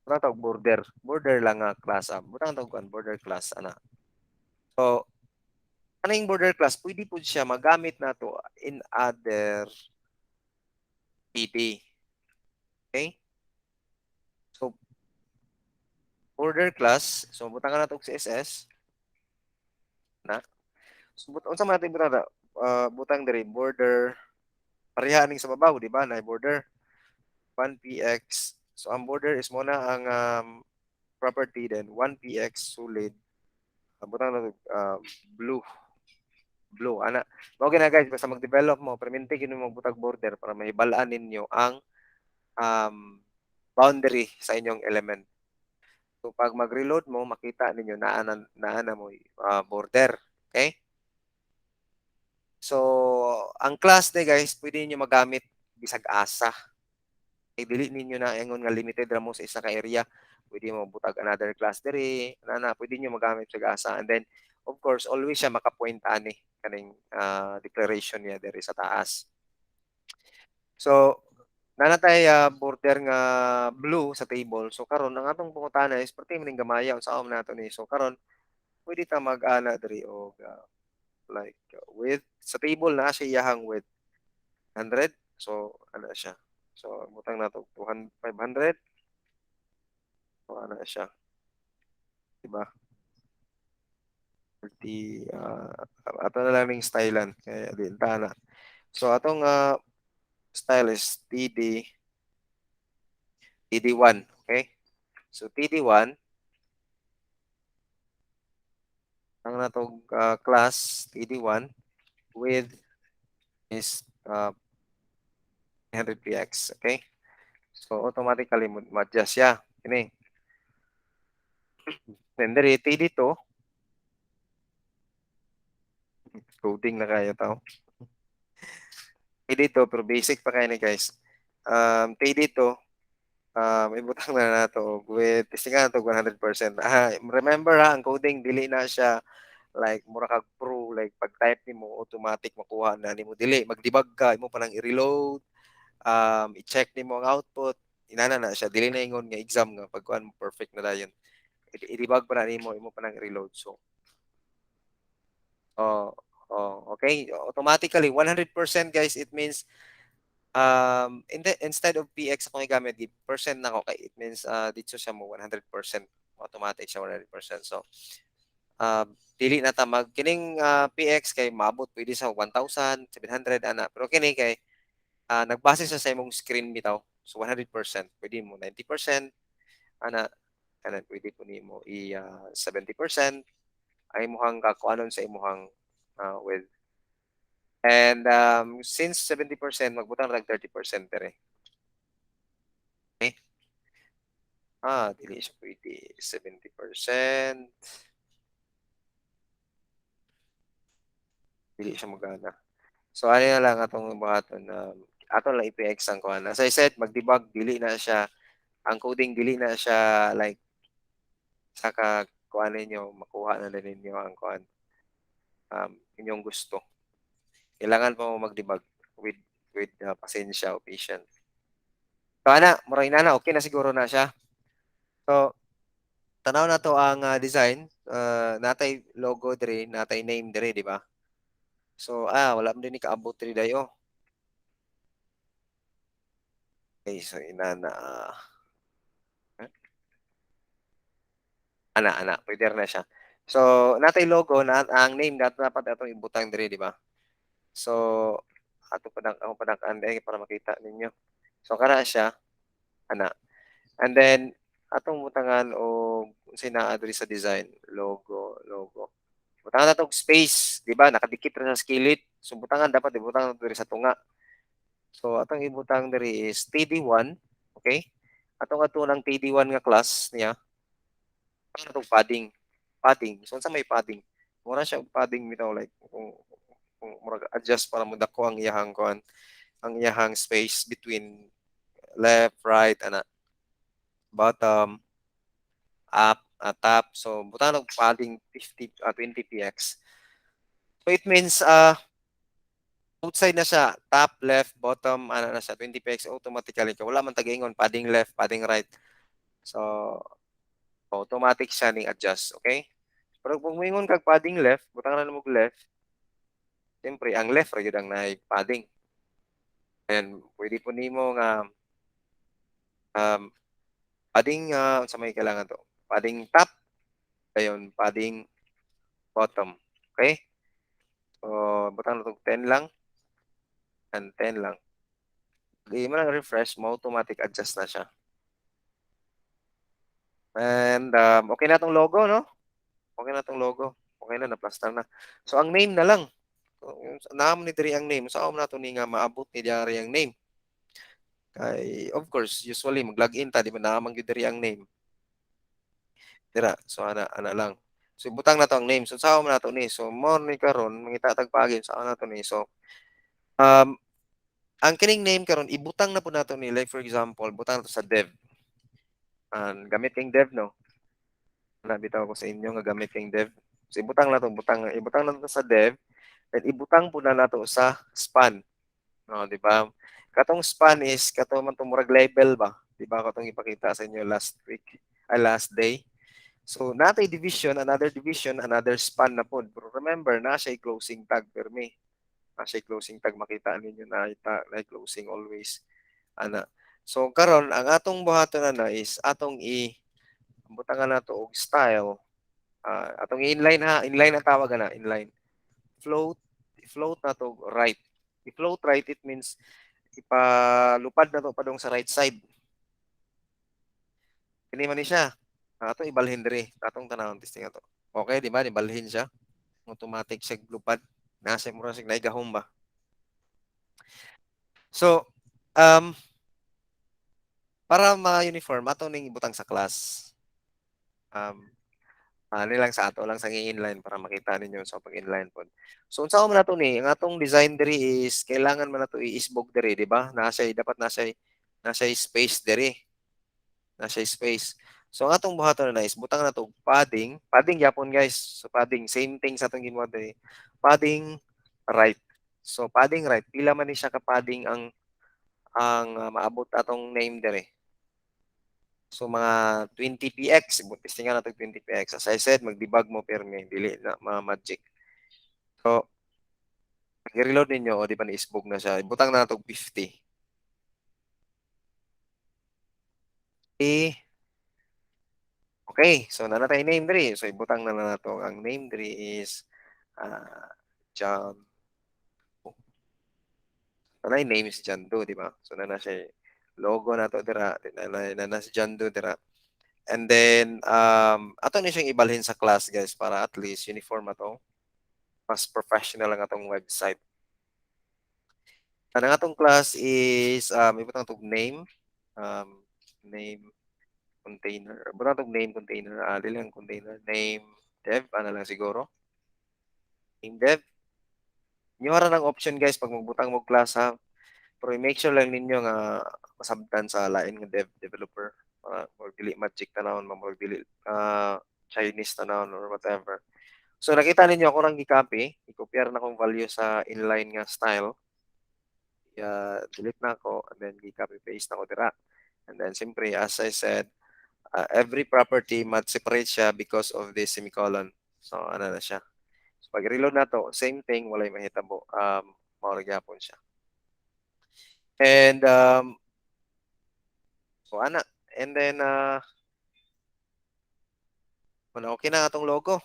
[SPEAKER 1] Butang tawag border lang nga class butang tawag border class ana. So kaning border class pwede pod siya magamit nato in other PD. Okay? So border class, so butangan nato og CSS na. So unsa man natin butang diri border pareha ning sa babaw, di ba? Na border 1px. So ang border is muna ang property then 1px solid. Butang na blue. Blue ana. Mao gina guys basta mag-develop mo permente kini mo butag border para mahibalaan ninyo ang boundary sa inyong element. So pag mag-reload mo makita ninyo naa na mo border Okay? So, ang class day guys, pwede niyo magamit bisag asa. Dili ninyo na ingon nga limited ra mo sa isa ka area. Pwede mo butag another class diri, pwede niyo magamit sa asa. And then of course, always siya makapoint ani kaning declaration niya diri sa taas. So, nanatay border nga blue sa table. So karon ang atong pangutana is perti maning gamaya unsa man nato ni. So karon pwede ta mag-ana diri og like with sa table na siya iyahang with 100. So ana siya. So butang nato 200, 500. So ana siya. Diba? 30 ato na lang ning stylean kaya di na. So atong style is TD1, okay? So TD1 ang natong class TD1 with is 100px, okay? So automatically ma-adjust siya kini. Then diri TD2 coding na kayo tao. TD2 pero basic pa kayo ni guys. TD2 ibutang na nato with testingan nato 100%. Remember ang coding dili na siya like mura kag pro like pag type nimo automatic makuha na nimo dili mag-debug ka imo pa nang i-reload i-check nimo ang output inana na siya dili na ingon nga exam nga pagkuan mo perfect na dayon i-debug pa na nimo imo pa nang i-reload so oh okay automatically 100% guys it means instead of px ako gamit di percent na ko kay it means dito siya mo 100% automatic siya 100% so dili na ta magkining PX kay maabot pwede sa 1,700 ana pero kini kay nagbase sa imong screen bitaw so 100% pwede mo 90% ana kanan pwede po nimo i 70% ay imuhang kakuanon sa imuhang with and since 70% magbutang rag 30% dire okay dili siya pwede 70% dili siya magana. So ano na lang atong buhaton na ato lang i-PX ang kuan. As I said, mag-debug dili na siya ang coding dili na siya like sa kuan ninyo makuha na din ninyo ang kuan inyong gusto. Kailangan pa mo mag-debug with pasensya o patience. So ana, murag na okay na siguro na siya. So tanaw na to ang design, natay logo dire, natay name dire, di ba? So wala man din ni kaabot diri dayo. Okay, so inana ana pwede na siya. So natay logo na ang name dapat atong ibutang diri di ba? So ato pa ako padakan para makita ninyo. So kana siya ana. And then atong butangan og sinaa diri sa design logo. Butangan natong space, di ba? Nakadikit ra sa skillet. So butangan dapat ibutang diri sa tunga. So atong ibutang diri is TD1, okay? Atong atunang TD1 nga class niya itong padding. So unsa may padding? Mura siya og padding bitaw like kung murag adjust para mo dako ang iyahang kuan, ang iyahang space between left, right, ana bottom, up, top. So butang og padding 20 px. So it means outside na siya, top, left, bottom, ana na siya 20 px automatically. Wala man tagingon padding left, padding right. So automatic siya ning adjust, okay? Pero kung moingon kag padding left, butang na mo left, siyempre ang left ra gyud ang naay padding. And pwede po nimo nga padding unsa may kailangan to? Padding top, dayon padding bottom. Okay? So butang na 10 lang and 10 lang. Di mo lang refresh mo automatic adjust na siya. And okay na tong logo no? Okay na tong logo. Okay na na-plaster na. So ang name na lang. Naam ni diri ang name. Sa na to ni nga maabot ni diari ang name. Kay of course usually mag-login ta di ba naamang gyud diri ang name. Dira so ana lang. So ibutang na to ang name. So sao man nato ni. So mo ni karon mangita tag paagi sao nato ni. So ang kining name karon ibutang na po nato ni, like for example, butang nato sa dev. Gamit king dev no. Nabitaw ko sa inyo nga gamit king dev. So ibutang na to, ibutang na to sa dev, then ibutang po na nato sa span. No, di ba? Katong span is kato man tong murag label ba? Di ba katong ipakita sa inyo last week, last day. So natay division, another span na pod. Pero remember na siya closing tag permi. Na siya closing tag makita ninyo na closing always ana. So karon ang atong buhaton na is atong butangan nato og style. Atong inline ha, inline ang tawag na, inline. Float, float na to right. I-float right, it means ipalupad na to padung sa right side. Kini man ni siya. Ato ibalhin diri, atong tanawon testing ato. Okay, di ba? Ibalhin siya. Automatic siya lupad. Nasa mo sig naigahom ba. So, para ma-uniform ato ning ibutang sa class. Nilang sa ato lang sa inline para makita ninyo sa pag-inline pod. So unsa man nato ni, ang atong design diri is kailangan man nato i-isbog diri, di ba? Dapat nasa space diri. Nasa space. So ang atong buhaton na is butang na to padding, padding yapon guys. So padding same thing sa atong ginawa diri. Padding right. So padding right, pila man ni siya ka padding maabot atong name diri. So mga 20px, testing na natin 20px. As I said, mag-debug mo permi, dili na ma-magic. So, i-reload ninyo, o di ba na-isbog na siya. Ibutang na natin 50. Okay, so nanatay name diri. So, ibutang na nato. Ang name diri is John. Nanay name is John Doe, di ba? So, nana siya logo na to dira. Nana si John Doe dira. And then, ato ni siyang ibalhin sa class, guys, para at least uniform ato. Mas professional ang atong website. Ang atong class is ibutang tog name, name container. Ibutang tog name container, dili ang container, name dev ano lang siguro. Name dev. Inyo ra ng option guys pag magbutang mo class ha. Pero make sure lang ninyo nga masabtan sa lain nga developer. Or dili magic tanawon, mag dili Chinese tanawon or whatever. So nakita ninyo ako nang gi-copy, i-kopyar na kong value sa inline nga style. Delete na ako and then i-copy paste na ko dira. And then simply as I said, every property must separate siya because of this semicolon. So ano na siya. So pag reload na to, same thing, walay mahitabo. Mao gyapon siya. And so ana, and then okay na atong logo.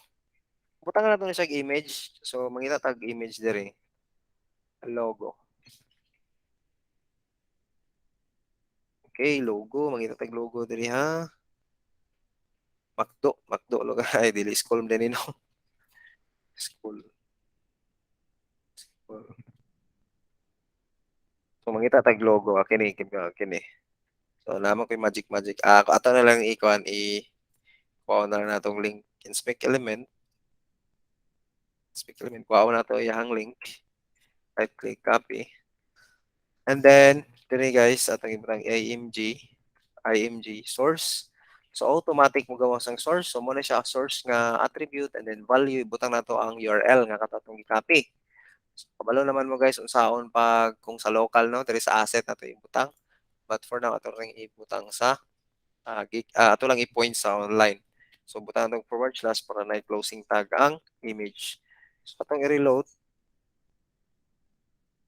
[SPEAKER 1] Butangan nato ni siya image. So mangita tag image diri. Logo. Okay, logo, mangita tag logo diri ha. Makdo logo ay dili school din no. School. So mangita tag logo kini. So naman ko magic. Ato na lang ikuan kuha na lang natong link inspect element. Kuha na to iyang link. Right click copy. And then diri guys atong ibutang IMG source. So automatic mo gawa sang source. So mo na siya source nga attribute and then value ibutang nato ang URL nga katong i-copy. So, kabalo naman mo guys unsaon pag kung sa local no diri sa asset nato ibutang. But for now ato lang ibutang sa ato lang i-point sa online. So butang natong forward slash para na closing tag ang image. So atong i-reload.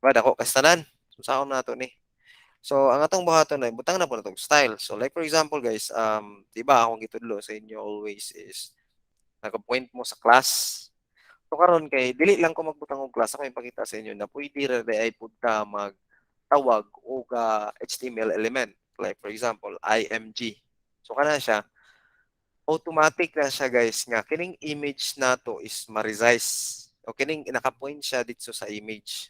[SPEAKER 1] Dako kastanan. So saon nato ni. So ang atong buhaton na butang na po natong style. So like for example guys, di ba akong gitudlo sa inyo always is naka-point mo sa class. So karon kay dili lang ko magbutang og class ako ipakita sa inyo na pwede ra ay pud ka magtawag og HTML element. Like for example, IMG. So kana siya automatic na siya guys nga kining image nato is ma-resize. O kining naka-point siya dito sa image.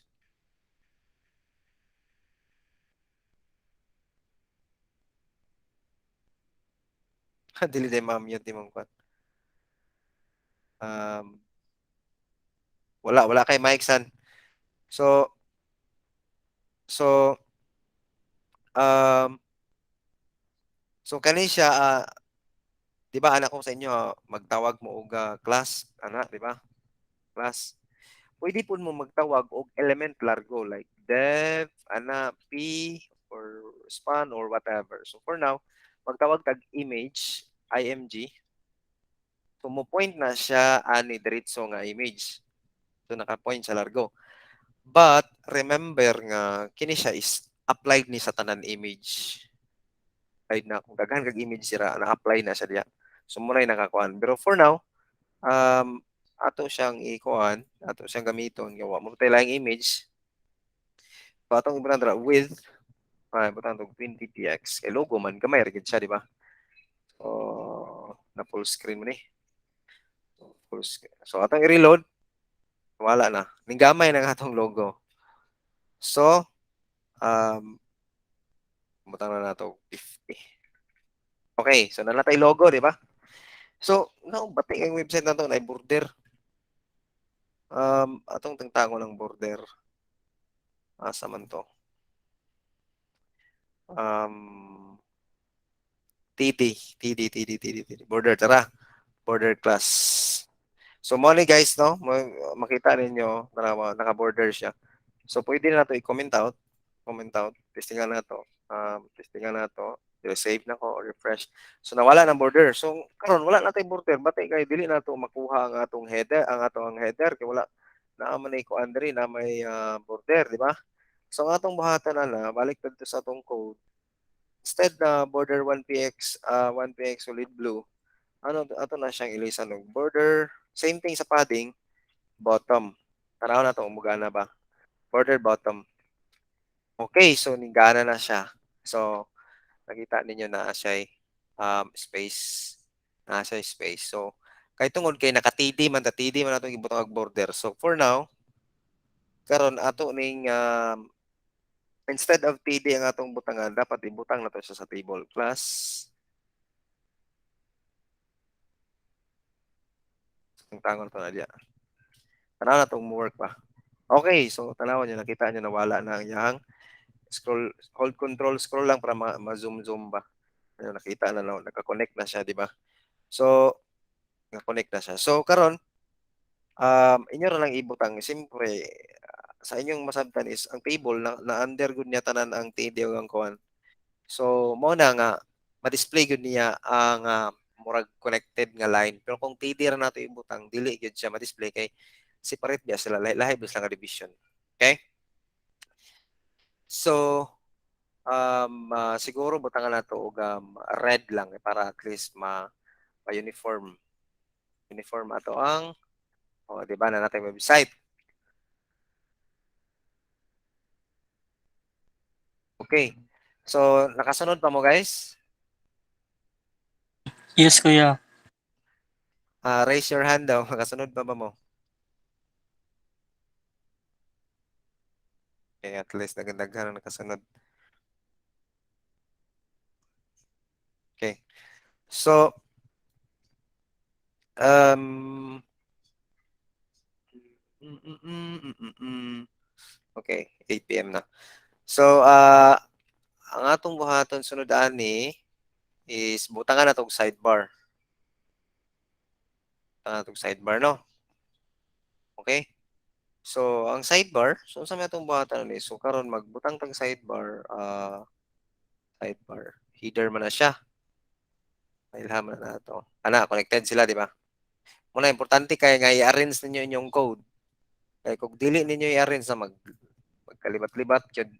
[SPEAKER 1] Dili day ma'am yun, di mong kwan. wala kay Mike San. So so um so kani siya di ba anak ko sa inyo magtawag mo og class ana di ba? Class. Pwede po mo magtawag og element largo like dev, ana, p, or span, or whatever. So for now, magtawag tag image, img. So mo point na siya ani diretso nga image. So naka-point sa largo. But remember nga kini siya is applied ni sa tanan image. Applied na kung daghan kag image sira na-apply na siya diya. So muna nakakuan. Pero for now, ato siyang ikuan, ato siyang gamiton gawa mo tay laing image. So atong ibutang dira with ibutang tog 20px kay logo man gamay ra gid siya di ba? So na full screen mo ni. Full screen. So atong i-reload wala na. Ning gamay na nga atong logo. So butang na nato 50. Okay, so nalatay logo di ba? So no, bati ang website nato na border. Atong tangtango ng border. Asa man to? TD, border tara. Border class. So mo ni guys no, makita ninyo naka-border siya. So pwede na nato i-comment out, testingan na to. Testingan na to. Save na ko or refresh. So nawala ng border. So karon wala na tay border, batay kay dili na to makuha ang atong header kay wala na man ko Andre na may border, di ba? So ang atong buhatan na balik dito sa atong code. Instead na border 1px 1px solid blue, ano ato na siyang ilisan og border, same thing sa padding, bottom. Tanaw na to umugana ba? Border bottom. Okay, so ningana na siya. So nakita ninyo na siya space. Na siya space. So kay tungod kay naka-TD man atong ibutang og border. So for now, karon ato ning instead of TD ang atong butangan, dapat ibutang na to siya sa table plus ang tangon to na diya. Tanaw na tong work pa. Okay, so tanawan niyo nakita niyo na wala na ang yang hold control scroll lang para ma-zoom ba. Ano nakita na naka-connect na siya, di ba? So naka-connect na siya. So karon inyo ra lang ibutang siyempre sa inyong masabtan is ang table na under good niya tanan ang TD ug ang kuan. So mo na nga ma-display gud niya ang murag connected nga line. Pero kung TD ra nato ibutang dili gyud siya ma-display kay separate biya sila lahi bis lang nga division. Okay? So siguro butangan nato og red lang para at least ma-uniform. Uniform ato ang di ba na natin website. Okay. So nakasunod pa mo guys?
[SPEAKER 3] Yes, kuya.
[SPEAKER 1] Raise your hand daw. Nakasunod pa ba mo? Okay, at least nagandaghan na nakasunod. Okay. So, okay, 8 p.m. na. So, ang atong buhaton sunod ani is butangan natong sidebar. Atong sidebar, no? Okay? So, ang sidebar, so sa may atong buhatan ni, so karon magbutang tag sidebar, sidebar. Header man na siya. Ilham na nato. Ana, connected sila, di ba? Muna, importante kaya nga i-arrange ninyo inyong code. Kaya kung dili ninyo i-arrange na magkalibat-libat yun.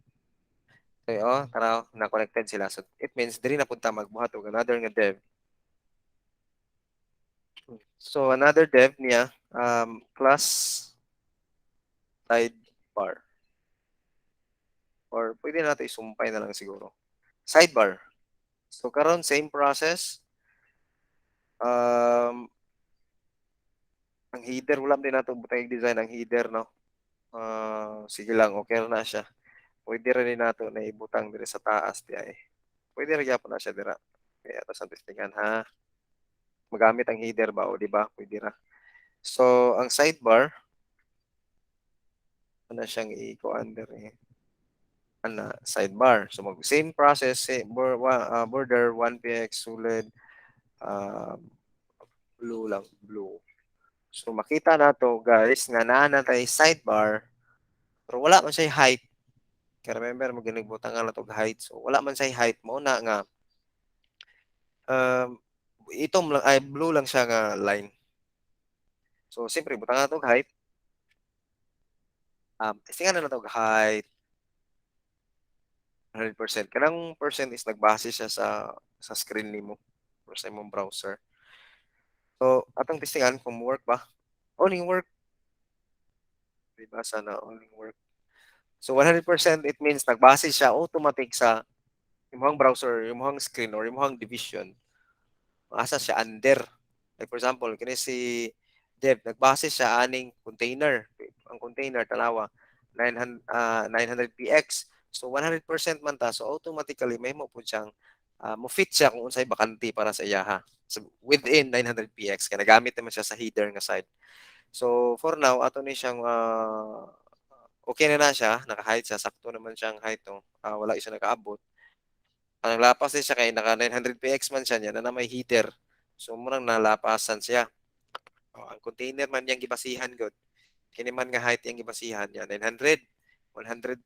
[SPEAKER 1] Okay, tara, na-connected sila. So, it means, dili na punta magbuhat og another nga dev. So, another dev niya, class sidebar. Or pwede natin isumpay na lang siguro. Sidebar. So, karon same process. Ang header, wala din natin butang design ang header, no? Sige lang, okay na siya. Pwede rin nato na ibutang dire sa taas di ay. Pwede rin po na siya dira. Kaya ito sa testingan ha. Magamit ang header ba o di ba? Pwede ra. So ang sidebar ana siyang i-kuan diri ana sidebar. So mag same process border 1px sulid blue lang blue. So makita nato guys nga naa na tay sidebar pero wala man siya height. Kaya remember mo ginigbutangan na to height. So wala man siya height mo na nga um, itom lang ay blue lang siya nga line. So siyempre butangan na to height. Testingan na to height 100%. Kanang percent is nagbase siya sa screen nimo or sa imong browser. So atong testingan kung work ba. Only work. Diba sana only work. So 100% it means nagbase siya automatic sa imong browser, imong screen or imong division. Asa siya under. Like for example, kini si Dev nagbase siya aning container. Ang container tanawa 900px. So 100% man ta. So automatically may mo pud siyang mo fit siya kung unsay bakante para sa iyaha. So within 900px kaya nagamit naman siya sa header nga side. So for now ato ni siyang okay na siya, naka-height siya, sakto naman siyang height no. Wala siya nakaabot. Ang lapas din siya kay naka 900px man siya niya na may heater. So murang nalapasan siya. Ang container man yang gibasihan gud. Kini man nga height yang gibasihan niya 900 100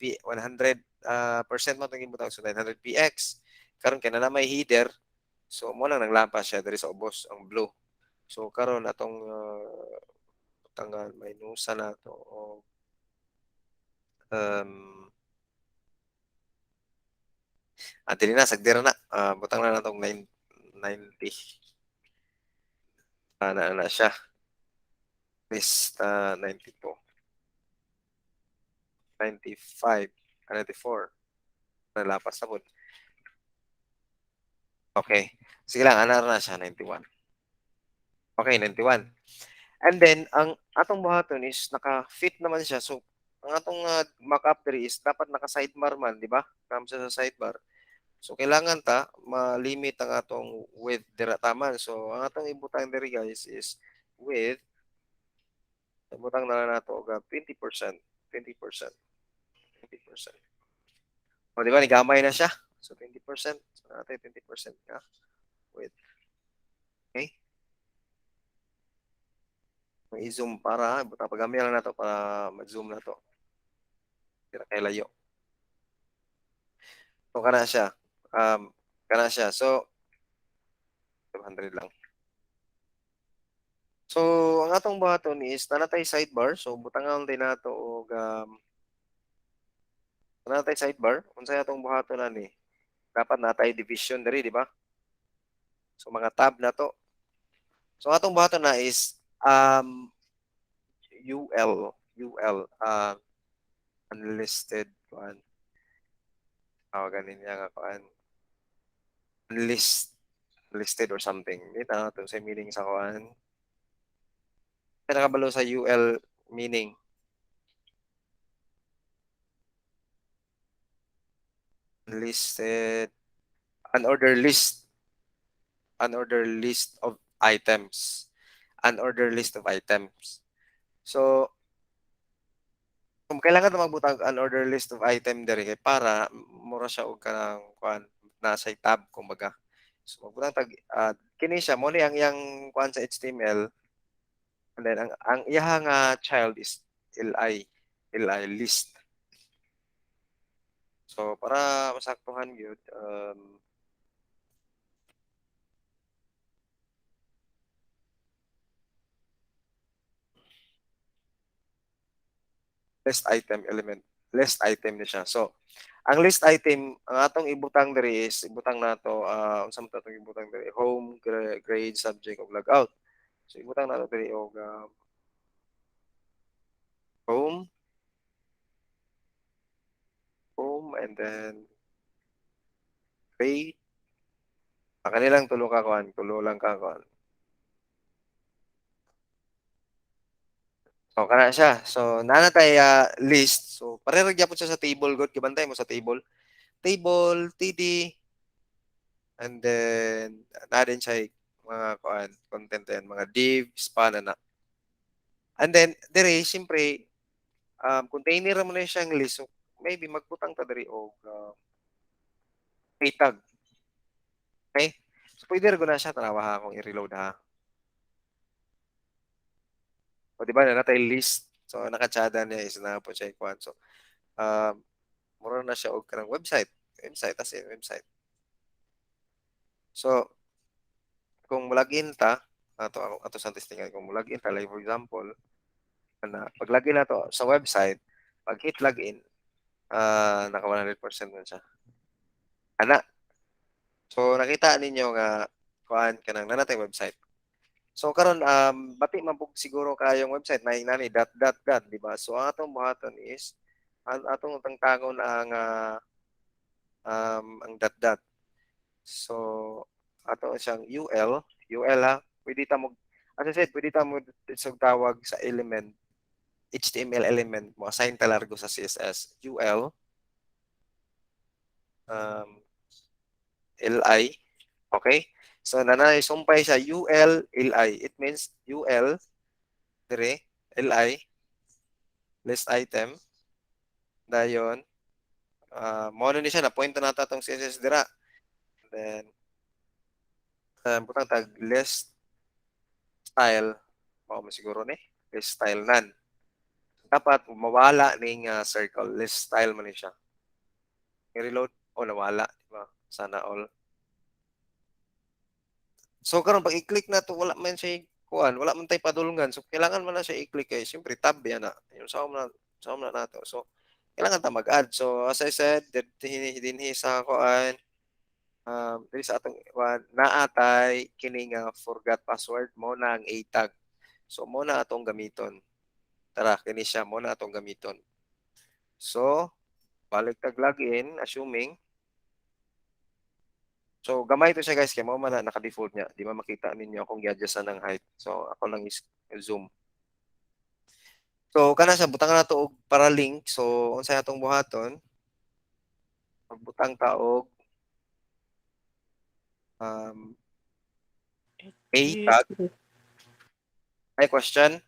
[SPEAKER 1] percent man tong gibutang so 900px. Karon kay na may heater. So mo lang naglapas siya diri sa ubos ang blue. So karon atong tangan may nusa na to um dili na sagdira na butang na natong 90 na siya list 92 95 94 nalapas na po okay sige lang ana na siya 91 okay 91 and then ang atong buhaton is naka-fit naman siya so ang atong mock-up diri is dapat naka sidebar man di ba kam sa sidebar. So kailangan ta ma-limit ang atong width dira taman. So ang atong ibutang diri guys is width ibutang na lang nato og 20%, 20%, 20%. O di ba ni gamay na siya. So 20%, so natin 20% nga width. Okay? I-zoom para butang pagamay lang nato para mag-zoom na to. Dira kay layo. So kana siya. Kana siya. So 200 lang. So, ang atong buhaton is nanatay sidebar. So, butangan din nato og nanatay sidebar. Unsay atong buhaton ani? Dapat natay division diri, di ba? So, mga tab na to. So, atong buhaton na is UL unlisted kuan. Ganin niya nga kuan. Unlisted or something. Dito nato sa meaning sa kuan. Nakabalo sa UL meaning. Unlisted unordered list of items. Unordered list of items. So, kung kailangan na magbutang unordered list of item diri kay para mura siya og kanang kuan nasa tab kumbaga. So magbutang tag kini siya mo ni ang iyang kuan sa HTML and then ang iyang child is li list. So para masaktuhan gyud list item ni siya. So ang list item ang atong ibutang diri is ibutang nato unsa man atong ibutang diri home grade subject ug logout. So ibutang nato diri og home and then grade kanilang tulo ka kuan tulo lang ka kuan. So kana siya. So naa tay list. So pareho gyapon siya sa table god gibantay mo sa table. Table TD and then na din siya mga kuan content and mga div span na. And then dire siyempre container mo na siyang list. So, maybe magbutang ta diri og tag. Okay? So pwede ra na siya tanawa ha kung i-reload ha. O di ba na natay list. So nakatsada niya is na po siya ikuan. So mura na siya og kanang website. Website as in website. So kung login ta ato sa testingan kung login ta like for example na pag login na to sa website, pag hit login naka 100% man siya. Ana. So nakita ninyo nga kuan kanang nanatay website. So karon bati man pug siguro kayong website na nani dot di ba? So ang atong buhaton is atong tangtangon ang dot. So ato siyang UL ha. Pwede ta mo as I said, pwede ta mo isog tawag sa element HTML element mo assign ta largo sa CSS UL LI. Okay? So nanay sumpay sa UL LI. It means UL dire LI list item dayon mo na ni siya na point na nata tong CSS dira. Then butang tag list style mao mo siguro ni list style none. Dapat mawala ning circle list style man ni siya. I-reload o nawala, di ba? Sana all. So karon pag i-click na to wala man siya kuan, wala man tay padulungan. So kailangan man na siya i-click kay siyempre tab yan na. Yung sa na nato. So kailangan ta mag-add. So as I said, dinhi sa kuan diri sa atong naatay kining forgot password mo na ang a tag. So mo na atong gamiton. Tara kini siya mo na atong gamiton. So balik tag login assuming so gamay to siya guys kay mo man na naka-default niya. Di ba makita ninyo akong gi-adjust ng height. So ako lang is zoom. So kana sa butang na to og para link. So unsay atong buhaton? Magbutang ta og a tag. May question?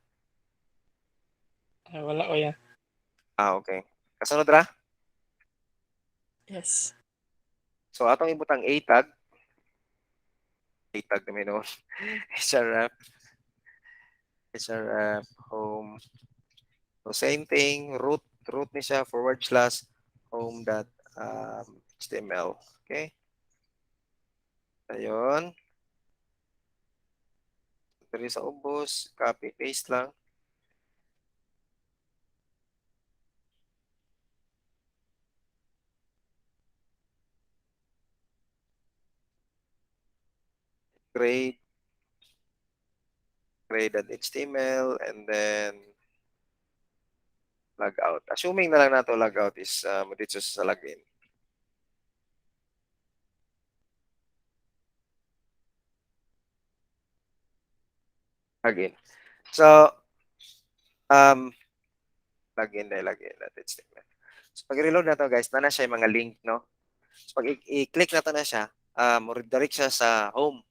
[SPEAKER 3] Ay, wala ko yan.
[SPEAKER 1] Okay. Kasunod ra?
[SPEAKER 3] Yes.
[SPEAKER 1] So atong ibutang a tag. A tag na no. href home. So same thing, root ni siya /home dot html. Okay? Ayun. Dito sa ubos, copy paste lang. grade.html and then log out. Assuming na lang nato log out is dito sa login. Login. So login.html. So pag reload na to guys, na siya yung mga link, no? So pag i-click na to na siya, mo redirect siya sa home.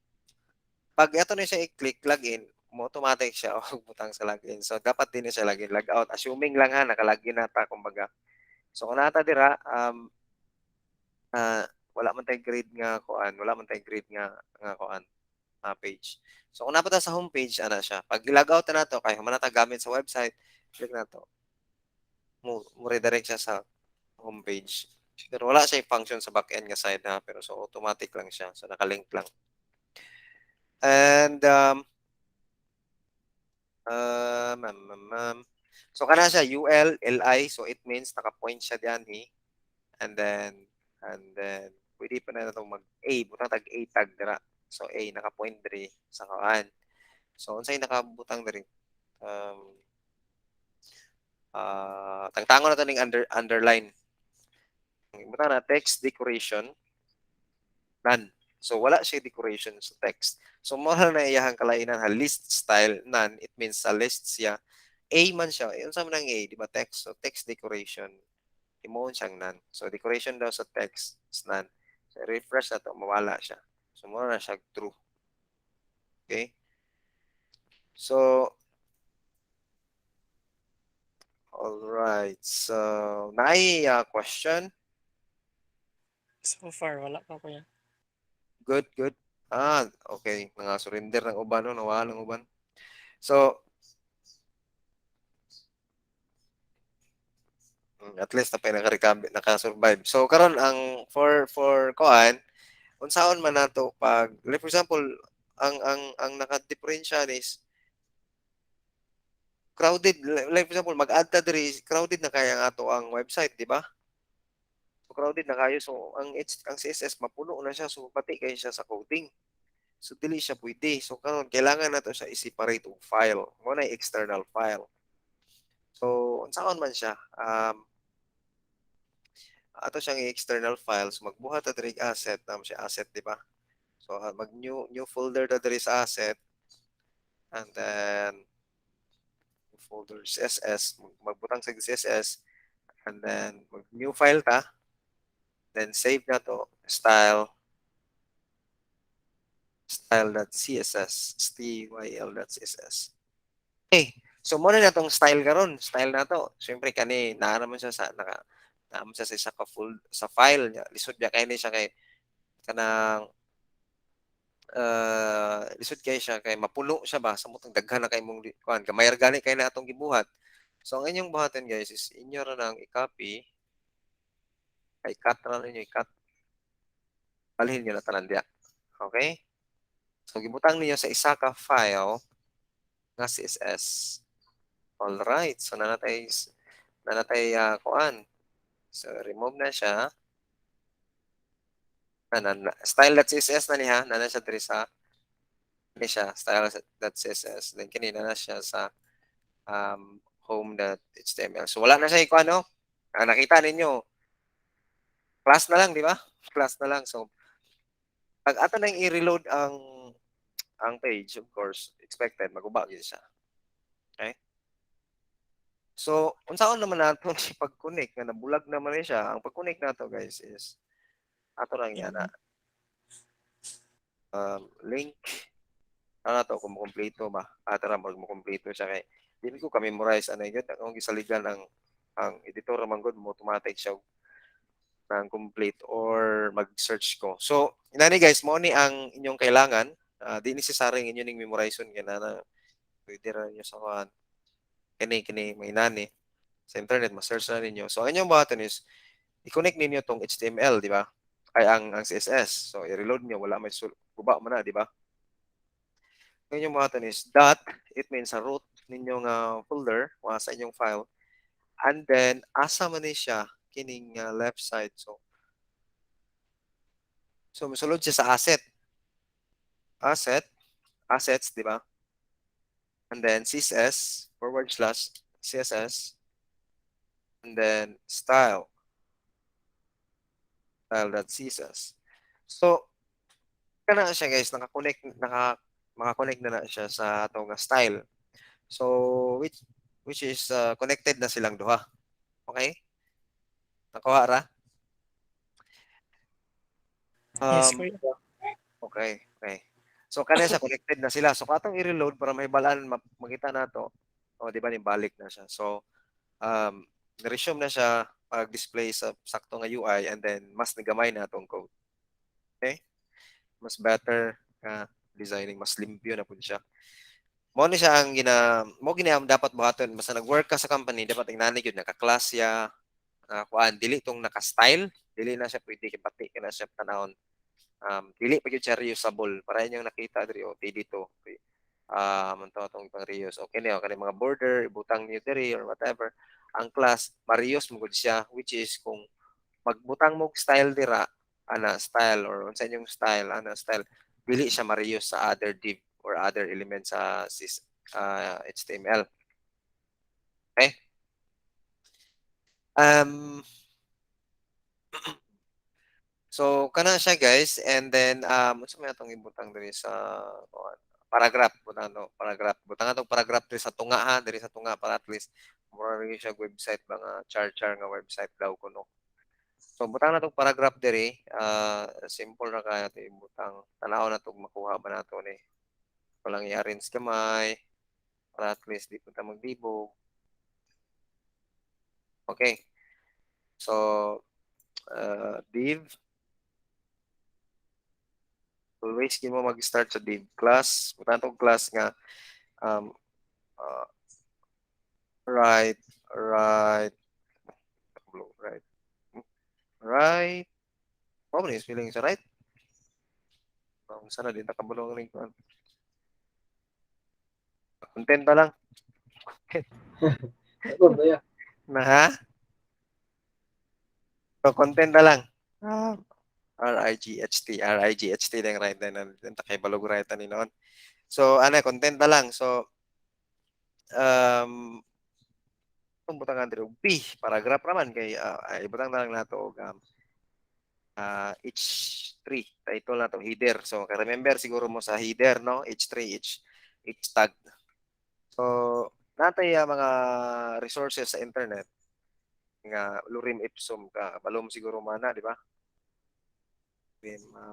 [SPEAKER 1] Pag ito na siya i-click login, mo automatic siya o butang sa login. So dapat din siya login, log out. Assuming lang ha, nakalagin na ta kumbaga. So kung nata dira wala man tay grade nga kuan, wala man tay grade nga kuan page. So kung napunta sa homepage ana siya. Pag log out na nato kay human ta gamit sa website, click na to. Mo redirect siya sa homepage. Pero wala siya function sa backend nga side ha, pero so automatic lang siya. So nakalink lang. And so kana siya UL LI, so it means naka-point siya diyan and then pwede pa na natong mag-A, butang tag A tag dira. So A naka-point diri sa kuan. So unsay nakabutang diri? Tangtangon na to ning underline. Butang na text decoration none. So wala siya decoration sa text. So mo na iyahang kalainan ha list style none. It means sa list siya A man siya. Unsa man ang A, di ba text? So text decoration imo siyang none. So decoration daw sa text is none. So refresh na to mawala siya. So mo na siya true. Okay? So All right. So, naay question?
[SPEAKER 3] So far, wala pa kuya.
[SPEAKER 1] Good, good. Okay. Surrender ng uban, no? Nawala ng uban. So, at least na naka-recover, naka-survive. So, karon ang for koan, unsaon man nato pag, like for example, ang naka-differential is crowded. Like for example, mag-add ta diri, crowded na kaya nga ato ang website, di ba? So, crowded na kayo. So, ang CSS mapuno na siya. So, pati kayo siya sa coding. So, dili siya pwede. So, karon kailangan nato siya i-separate og file. Mo na external file. So, unsaon man siya? Ato siyang external files, magbuhat ta diri asset, nam siya asset, di ba? So, mag new folder ta diri sa asset, and then folder CSS, magbutang sa CSS, and then mag new file ta, then save na to, style.css, styl.css. Okay, so muna na tong style karon, style na to. Siyempre kani naa naman siya sa naman siya sa isa ka full sa file niya. Lisod niya kay ni siya kay kanang lisod kay siya kay mapuno siya ba sa mutong daghan na kay mong kuan gamay ra gani kay na atong gibuhat. So ang inyong buhaton guys is inyo ra nang i-copy, ay cut ra ninyo i-cut. Balhin niyo na tanan diha. Okay? So gibutang niyo sa isa ka file nga CSS. All right. So nanatay kuan. So remove na siya. Style.css na niya, nana siya diri sa ni siya style.css. Then kanina na siya sa home.html. So wala na siya iko ano. Nakita ninyo. Class na lang, di ba? Class na lang. So pag ato nang i-reload ang page, of course, expected maguba gyud siya. Okay? So unsaon naman nato ni pag-connect nga nabulag naman ni siya. Ang pag-connect nato guys is ato lang yan link to kung kompleto ba. Ato ra mo-kompleto siya kay dili ko ka-memorize anay gyud akong gisaligan ang editor man gud mo automatic siya ng complete or mag-search ko. So, inani guys, mo ni ang inyong kailangan. Di necessary inyo ning memorization kaya na pwede ra niyo sa kuan. Kini may nani sa internet ma-search na ninyo. So, ang inyong button is i-connect ninyo tong HTML, di ba? Ay ang CSS. So, i-reload niyo wala may guba man na, di ba? Ang inyong button is dot, it means sa root ninyong folder, sa inyong file. And then asa man ni siya kining left side. So mosulod siya sa assets, di ba? And then CSS /CSS, and then style.css. So kana siya guys, maka-connect na siya sa atong style. So which is connected na silang duha. Okay? Nakuha ra?
[SPEAKER 3] Yes kuya.
[SPEAKER 1] Okay. So kana siya connected na sila. So katong i-reload para mahibalaan makita nato. Di ba ni balik na siya. So resume na siya pag-display sa sakto nga UI and then mas nagamay na atong code. Okay? Mas better designing, mas limpyo na pud siya. Mo ni siya ang mo gini dapat buhaton basta nag-work ka sa company dapat ingani gyud naka-class ya kuan dili tong naka-style, dili na siya pwede kipati kana siya tanawon. Dili pa gyud siya reusable para inyong nakita diri dito. Man to atong pang reuse. Okay niyo kani mga border ibutang niyo diri or whatever. Ang class ma-reuse mo gud siya which is kung magbutang mo style dira style or unsa inyong style dili siya ma-reuse sa other div or other elements sa HTML. Okay? So kana siya guys and then unsa may atong ibutang diri sa paragraph butang atong paragraph diri sa tunga diri sa tunga para at least mura rin siya website mga char nga website daw kuno. So butang na tong paragraph diri simple ra kaya ito ibutang tanaw na tong makuha ba nato ni walang i-arrange kamay para at least di punta maglibog. Okay. So div, always mo mag-start sa div class. Butan tong class nga um, uh, right, right, right, right. Oh, may spelling sa right. Sana din nakabulong rin ko. Content na lang.
[SPEAKER 4] Ako ba ya?
[SPEAKER 1] Na ha? So, content na lang. RIGHT lang right na kay balog right ni noon. So, ano, content na lang. So, itong butang nga dito, P, paragraph naman kay ibutang na lang nato og H3 title nato header. So, remember siguro mo sa header, no? H3, H tag. So, natay mga resources sa internet nga lorem ipsum ka balom siguro mana, di ba?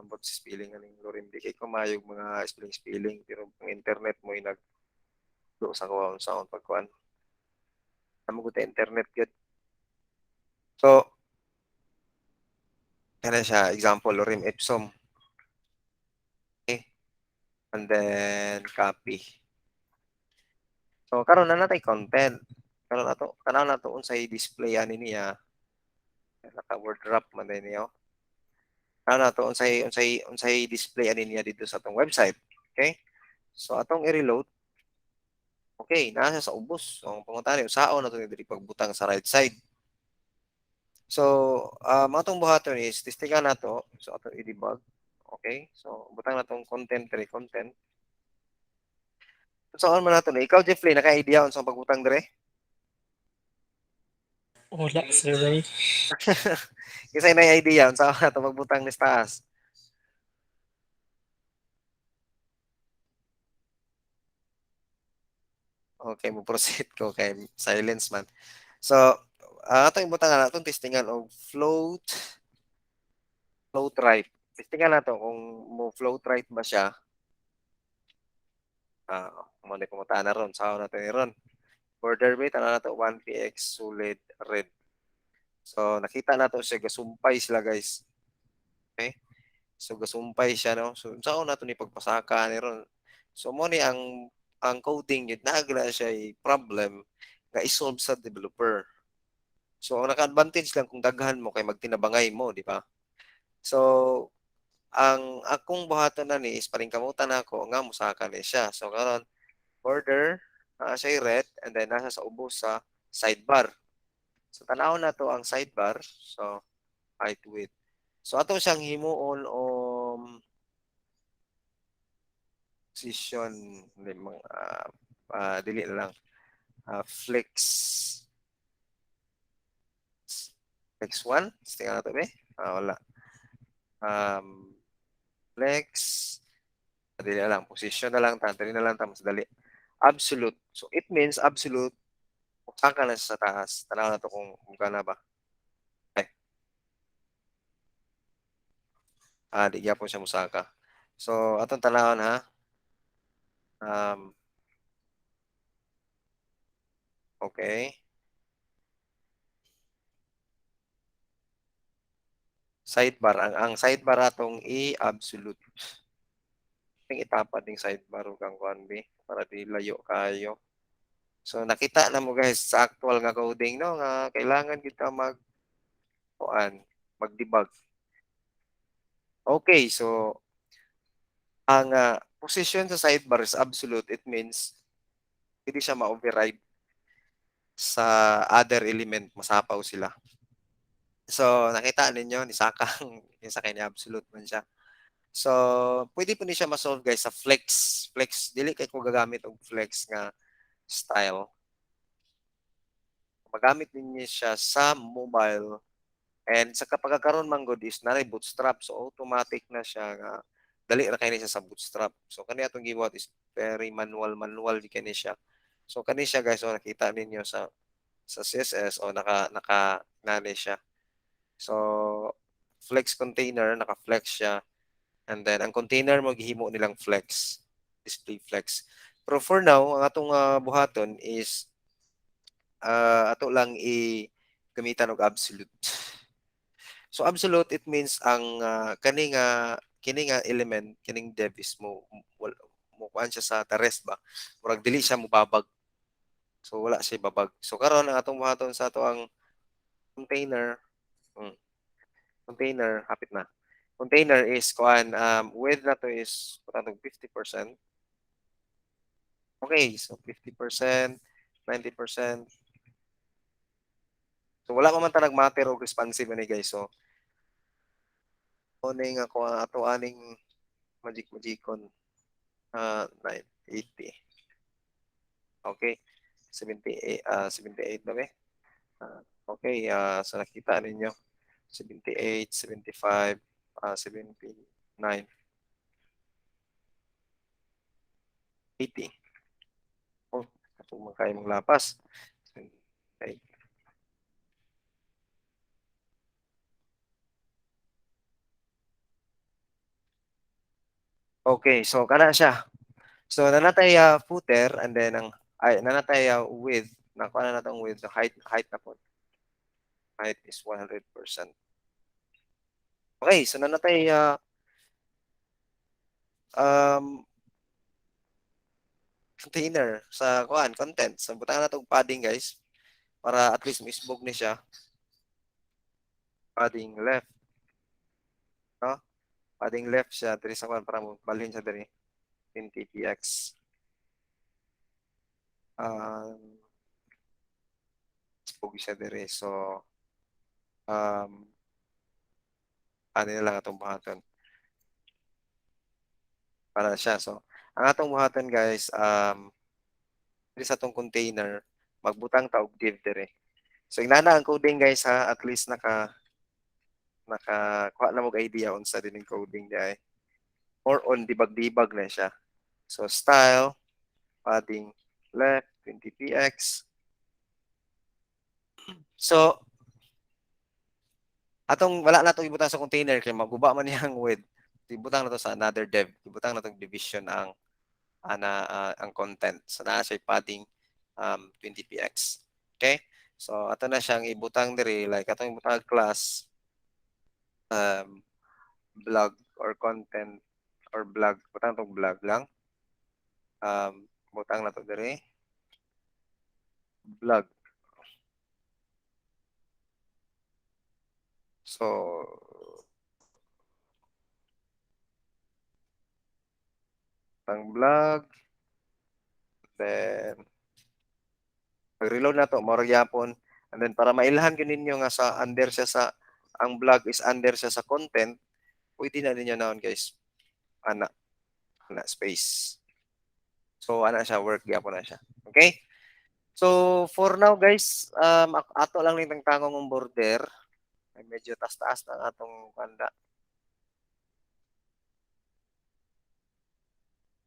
[SPEAKER 1] Bot spelling aning lorem di kay kumayog mga spelling pero ang internet mo nag do sa kuwaon sa pagkuan. Amo ko ta internet gyud. So, kana siya example lorem ipsum. Okay? And then copy. So karon na natay content. Karon nato kana nato unsay display ani niya. Naka word wrap man din niyo. Kana nato unsay display ani niya dito sa atong website. Okay? So atong i-reload. Okay, nasa sa ubos. So ang pangutani usaon nato ni diri pagbutang sa right side. So, atong buhaton is testingan nato so atong i-debug. Okay? So butang natong content diri content. Saan man nato ni ikaw Jeffrey naka-idea unsang pagbutang dire?
[SPEAKER 3] Wala, Sir Ray.
[SPEAKER 1] Kasi na idea unsa ato magbutang ni taas. Okay, mo proceed ko kay silence man. So, atong ibutang na atong testingan og float right. Testingan nato kung mo float right ba siya. Mo ni pumunta na ron. Sao natin ni ron. Border weight ana nato 1px solid red. So, nakita nato siya gasumpay sila guys. Okay? So gasumpay siya no. So sao nato ni pagpasaka ni ron. So mo ni ang coding yun naagla siya problem nga isolve sa developer. So ang naka-advantage lang kung daghan mo kay magtinabangay mo, di ba? So ang akong buhaton na ni is paring kamutan ako nga musaka ni siya. So karon border siya red and then nasa sa ubos sa sidebar. So tanaw na to ang sidebar. So height width. So ato siyang himuon position dili na lang flex 1 tingnan nato be wala flex dili na lang position na lang dili na lang mas dali absolute so it means absolute saan ka na sa taas tanaw na to kung kana ba ay di gyapon siya musaka so atong tanawon ha okay sidebar ang sidebar atong i-absolute ang itapad ng sidebar ug ang kuan be para di layo kayo. So nakita na mo guys sa actual nga coding no nga kailangan kita mag-debug. Okay, so ang position sa sidebar is absolute. It means hindi siya ma-override sa other element, masapaw sila. So nakita ninyo ni Sakang yung sa kanya absolute man siya. So, pwede po ni siya ma-solve guys sa flex. Flex, dili kay ko gagamit og flex nga style. Magamit ninyo siya sa mobile and sa kapagkakaroon man god is na bootstrap so automatic na siya nga dali ra kay ni siya sa bootstrap. So kani atong gibuhat is very manual di kani siya. So kani siya guys so nakita ninyo sa CSS o naka nani siya. So flex container naka-flex siya. And then, ang container mo, gihimo nilang flex. Display flex. Pero for now, ang atong buhaton is ato lang gamitan og absolute. So absolute it means ang kini nga element kining dev is mo kuan siya sa the rest ba. Murag dili siya mubabag. So wala siya babag. So karon ang atong buhaton sa ato ang container. Container hapit na. Container is kuan width na to is patang 50%. Okay, so 50%, 90%. So wala pa man ta nag-matter og responsive ani guys. So ning ako ato aning magikon 980. Okay. 78 na ba? Okay, so nakita ninyo 78, 75, 79, 80. Oh, kung makaya mong lapas. Okay. Okay, so kana siya. So nanatay footer and then nanatay width na kuha na natong width, the height na po. Height is 100%. Okay, so nanatay container sa content. So butang na tong padding guys para at least misbog ni siya. Padding left. No? Padding left siya diri sa para mo balhin siya diri in TPX. Misbog siya diri. So ano na lang atong buhaton para siya. So ang atong buhaton guys diri sa atong container magbutang ta og div diri. So inana ang coding guys ha, at least kuha na mo idea unsa din yung coding dai. More on debug na siya. So style padding left 20px. So atong wala na itong ibutang sa container kay maguba man niyang width. Ibutang na to sa another dev. Ibutang na tong division ang content. So naa siya padding 20px. Okay? So ato na siyang ibutang diri like atong ibutang class blog or content or blog. Butang tong blog lang. Butang na to diri. Blog. So ang blog then pag-reload na to mao gyapon and then para mailhan gyud ninyo nga sa under siya sa ang blog is under siya sa content pwede na ninyo naon guys ana space. So ana siya work gyapon na siya. Okay? So for now guys ato lang ning tangtangong ang border ay medyo taas-taas na atong kanda.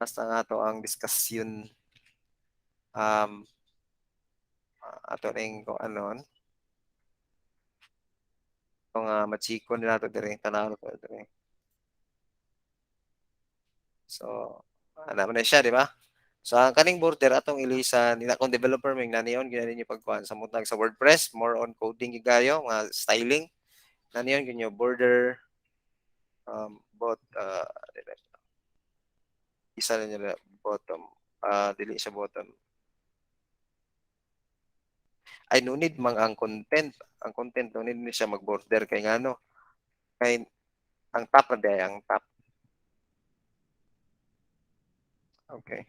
[SPEAKER 1] Basta nga to ang discussion ato ning kung anon kung machikon nila to dire tanaw to dire. So ana man siya di ba? So ang kaning border atong ilisan nila kung developer may naniyon gina ninyo pagkuan sa mutag sa WordPress more on coding gigayo mga styling naniyon ginyo border bot isa na nila bottom dili siya bottom ay no need mang ang content no need ni siya mag border kay ngano kay ang top na day ang top. Okay,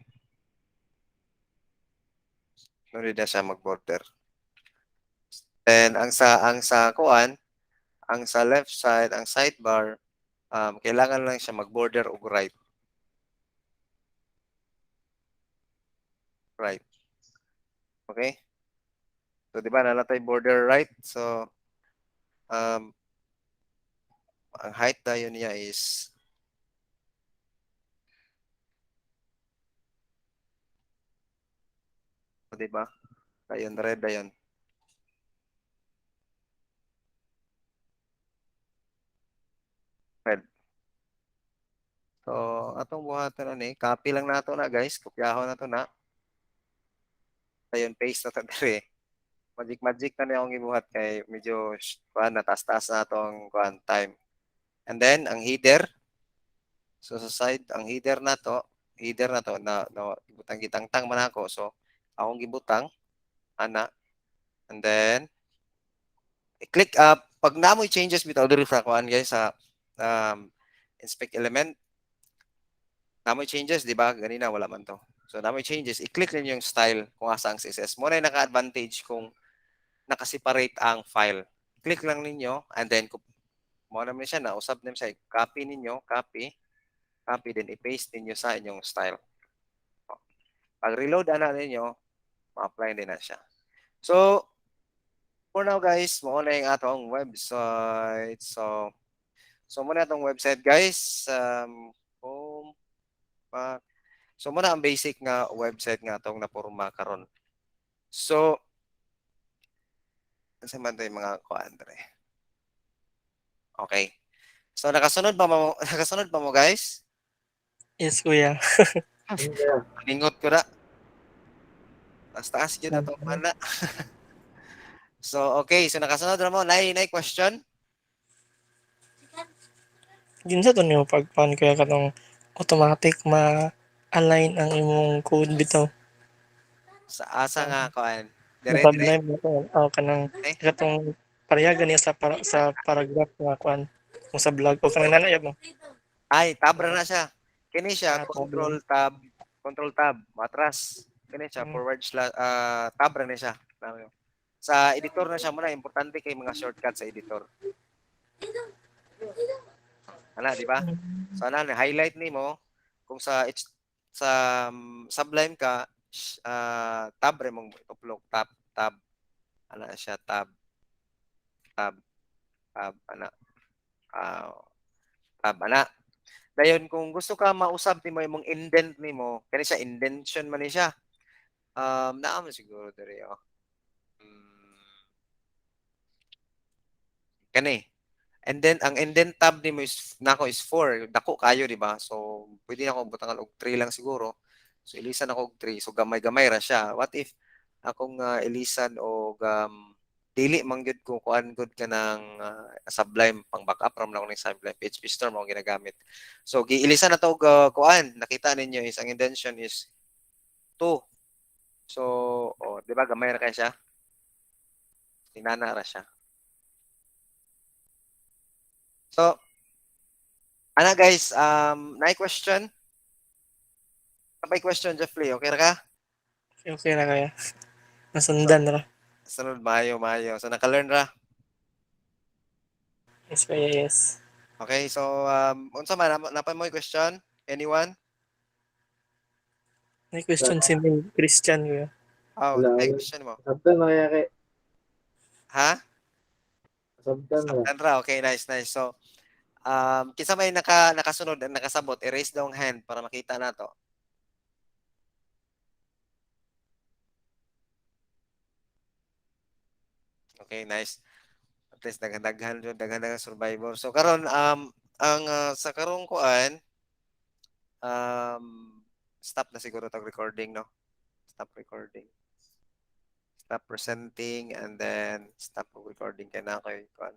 [SPEAKER 1] no need na siya mag border. And ang sa kuan ang sa left side ang sidebar kailangan lang siya mag border og right. Okay? So di ba nanatay border right? So ang height dayon niya is di ba? Dayon red dayon. Red. So atong buhaton ani, copy lang nato na guys, kopyahon nato na. Dayon paste na ta dire. Magic na akong gibuhat kay medyo kuan na taas-taas na atong kuan time. And then ang header, so sa side ang header na to na gibutang gitangtang man ako. So akong gibutang ana, and then i-click up pag namoy changes bitaw diri sa kuan guys sa inspect element. Namoy changes, di ba? Ganina wala man to. So namoy changes, i-click ninyo yung style kung asa ang CSS. Mo na naka-advantage kung naka-separate ang file. Click lang ninyo and then mo naman siya na usab nim sa copy ninyo, copy then i-paste ninyo sa inyong style. Pag reload ana ninyo, ma-apply din na siya. So for now guys, mo na yung atong website. So muna itong website guys. Home, so muna ang basic nga website nga itong naporma karon. So, kasi man ito yung mga kuandre. Okay. So nakasunod ba mo, nakasunod ba mo guys?
[SPEAKER 3] Yes, kuya.
[SPEAKER 4] Yeah.
[SPEAKER 1] Lingot ko na. Taas yun na itong pana. So, okay. So nakasunod na mo. Nay question?
[SPEAKER 3] Ginsa to niyo pagpan kaya katong automatic ma-align ang imong code bitaw.
[SPEAKER 1] Sa asa nga kuan. Dire.
[SPEAKER 3] Sublime mo to. Kanang
[SPEAKER 1] Eh?
[SPEAKER 3] katong parehagan niya sa paragraph nga kuan kung sa blog o kanang nanayab mo.
[SPEAKER 1] Ay, tab na siya. Kini siya,
[SPEAKER 3] Tab.
[SPEAKER 1] control tab, matras. Kini siya,
[SPEAKER 3] Mm.
[SPEAKER 1] tab na siya. Sa editor na siya muna, importante kay mga shortcut sa editor. Ana, di ba? So, highlight nimo kung sa Sublime ka, tab rin mong tuplok, tab. Ana siya, tab, ana. Tab, ana. Dayon kung gusto ka mausab nimo imong indent nimo, kani siya indentation man ni siya. Naa man siguro diri kani. And then ang indent tab nimo is nako is 4, dako kayo di ba? So pwede na ako butangan og 3 lang siguro. So ilisan ako og 3, so gamay-gamay ra siya. What if akong ilisan og dili man gyud ko kuan gud ka ng Sublime pang backup ram lang ng Sublime PHP Storm ako ginagamit. So giilisan na to og kuan, nakita ninyo is ang indentation is 2. So di ba gamay ra kay siya? Tinana ra siya. So ana guys, na question? Kapay question Jeffrey, okay ra ka?
[SPEAKER 3] Okay na kaya. Nasundan ra.
[SPEAKER 1] Sunod mayo. So naka-learn ra.
[SPEAKER 3] Yes, kuya, yes.
[SPEAKER 1] Okay, so unsa man napay mo question? Anyone?
[SPEAKER 3] May question si Mel Christian kuya.
[SPEAKER 1] Oh,
[SPEAKER 4] Wala.
[SPEAKER 1] napay question mo.
[SPEAKER 4] Sabtan na kaya kay.
[SPEAKER 1] Ha?
[SPEAKER 4] Sabtan na.
[SPEAKER 1] Sabtan ra. Okay, nice. So kinsa may nakasunod at nakasabot, i-raise daw ang hand para makita nato. Okay, nice. At least daghan survivor. So karon ang sa karong kuan stop na siguro tag recording, no? Stop recording. Stop presenting and then stop recording kay na kay kuan.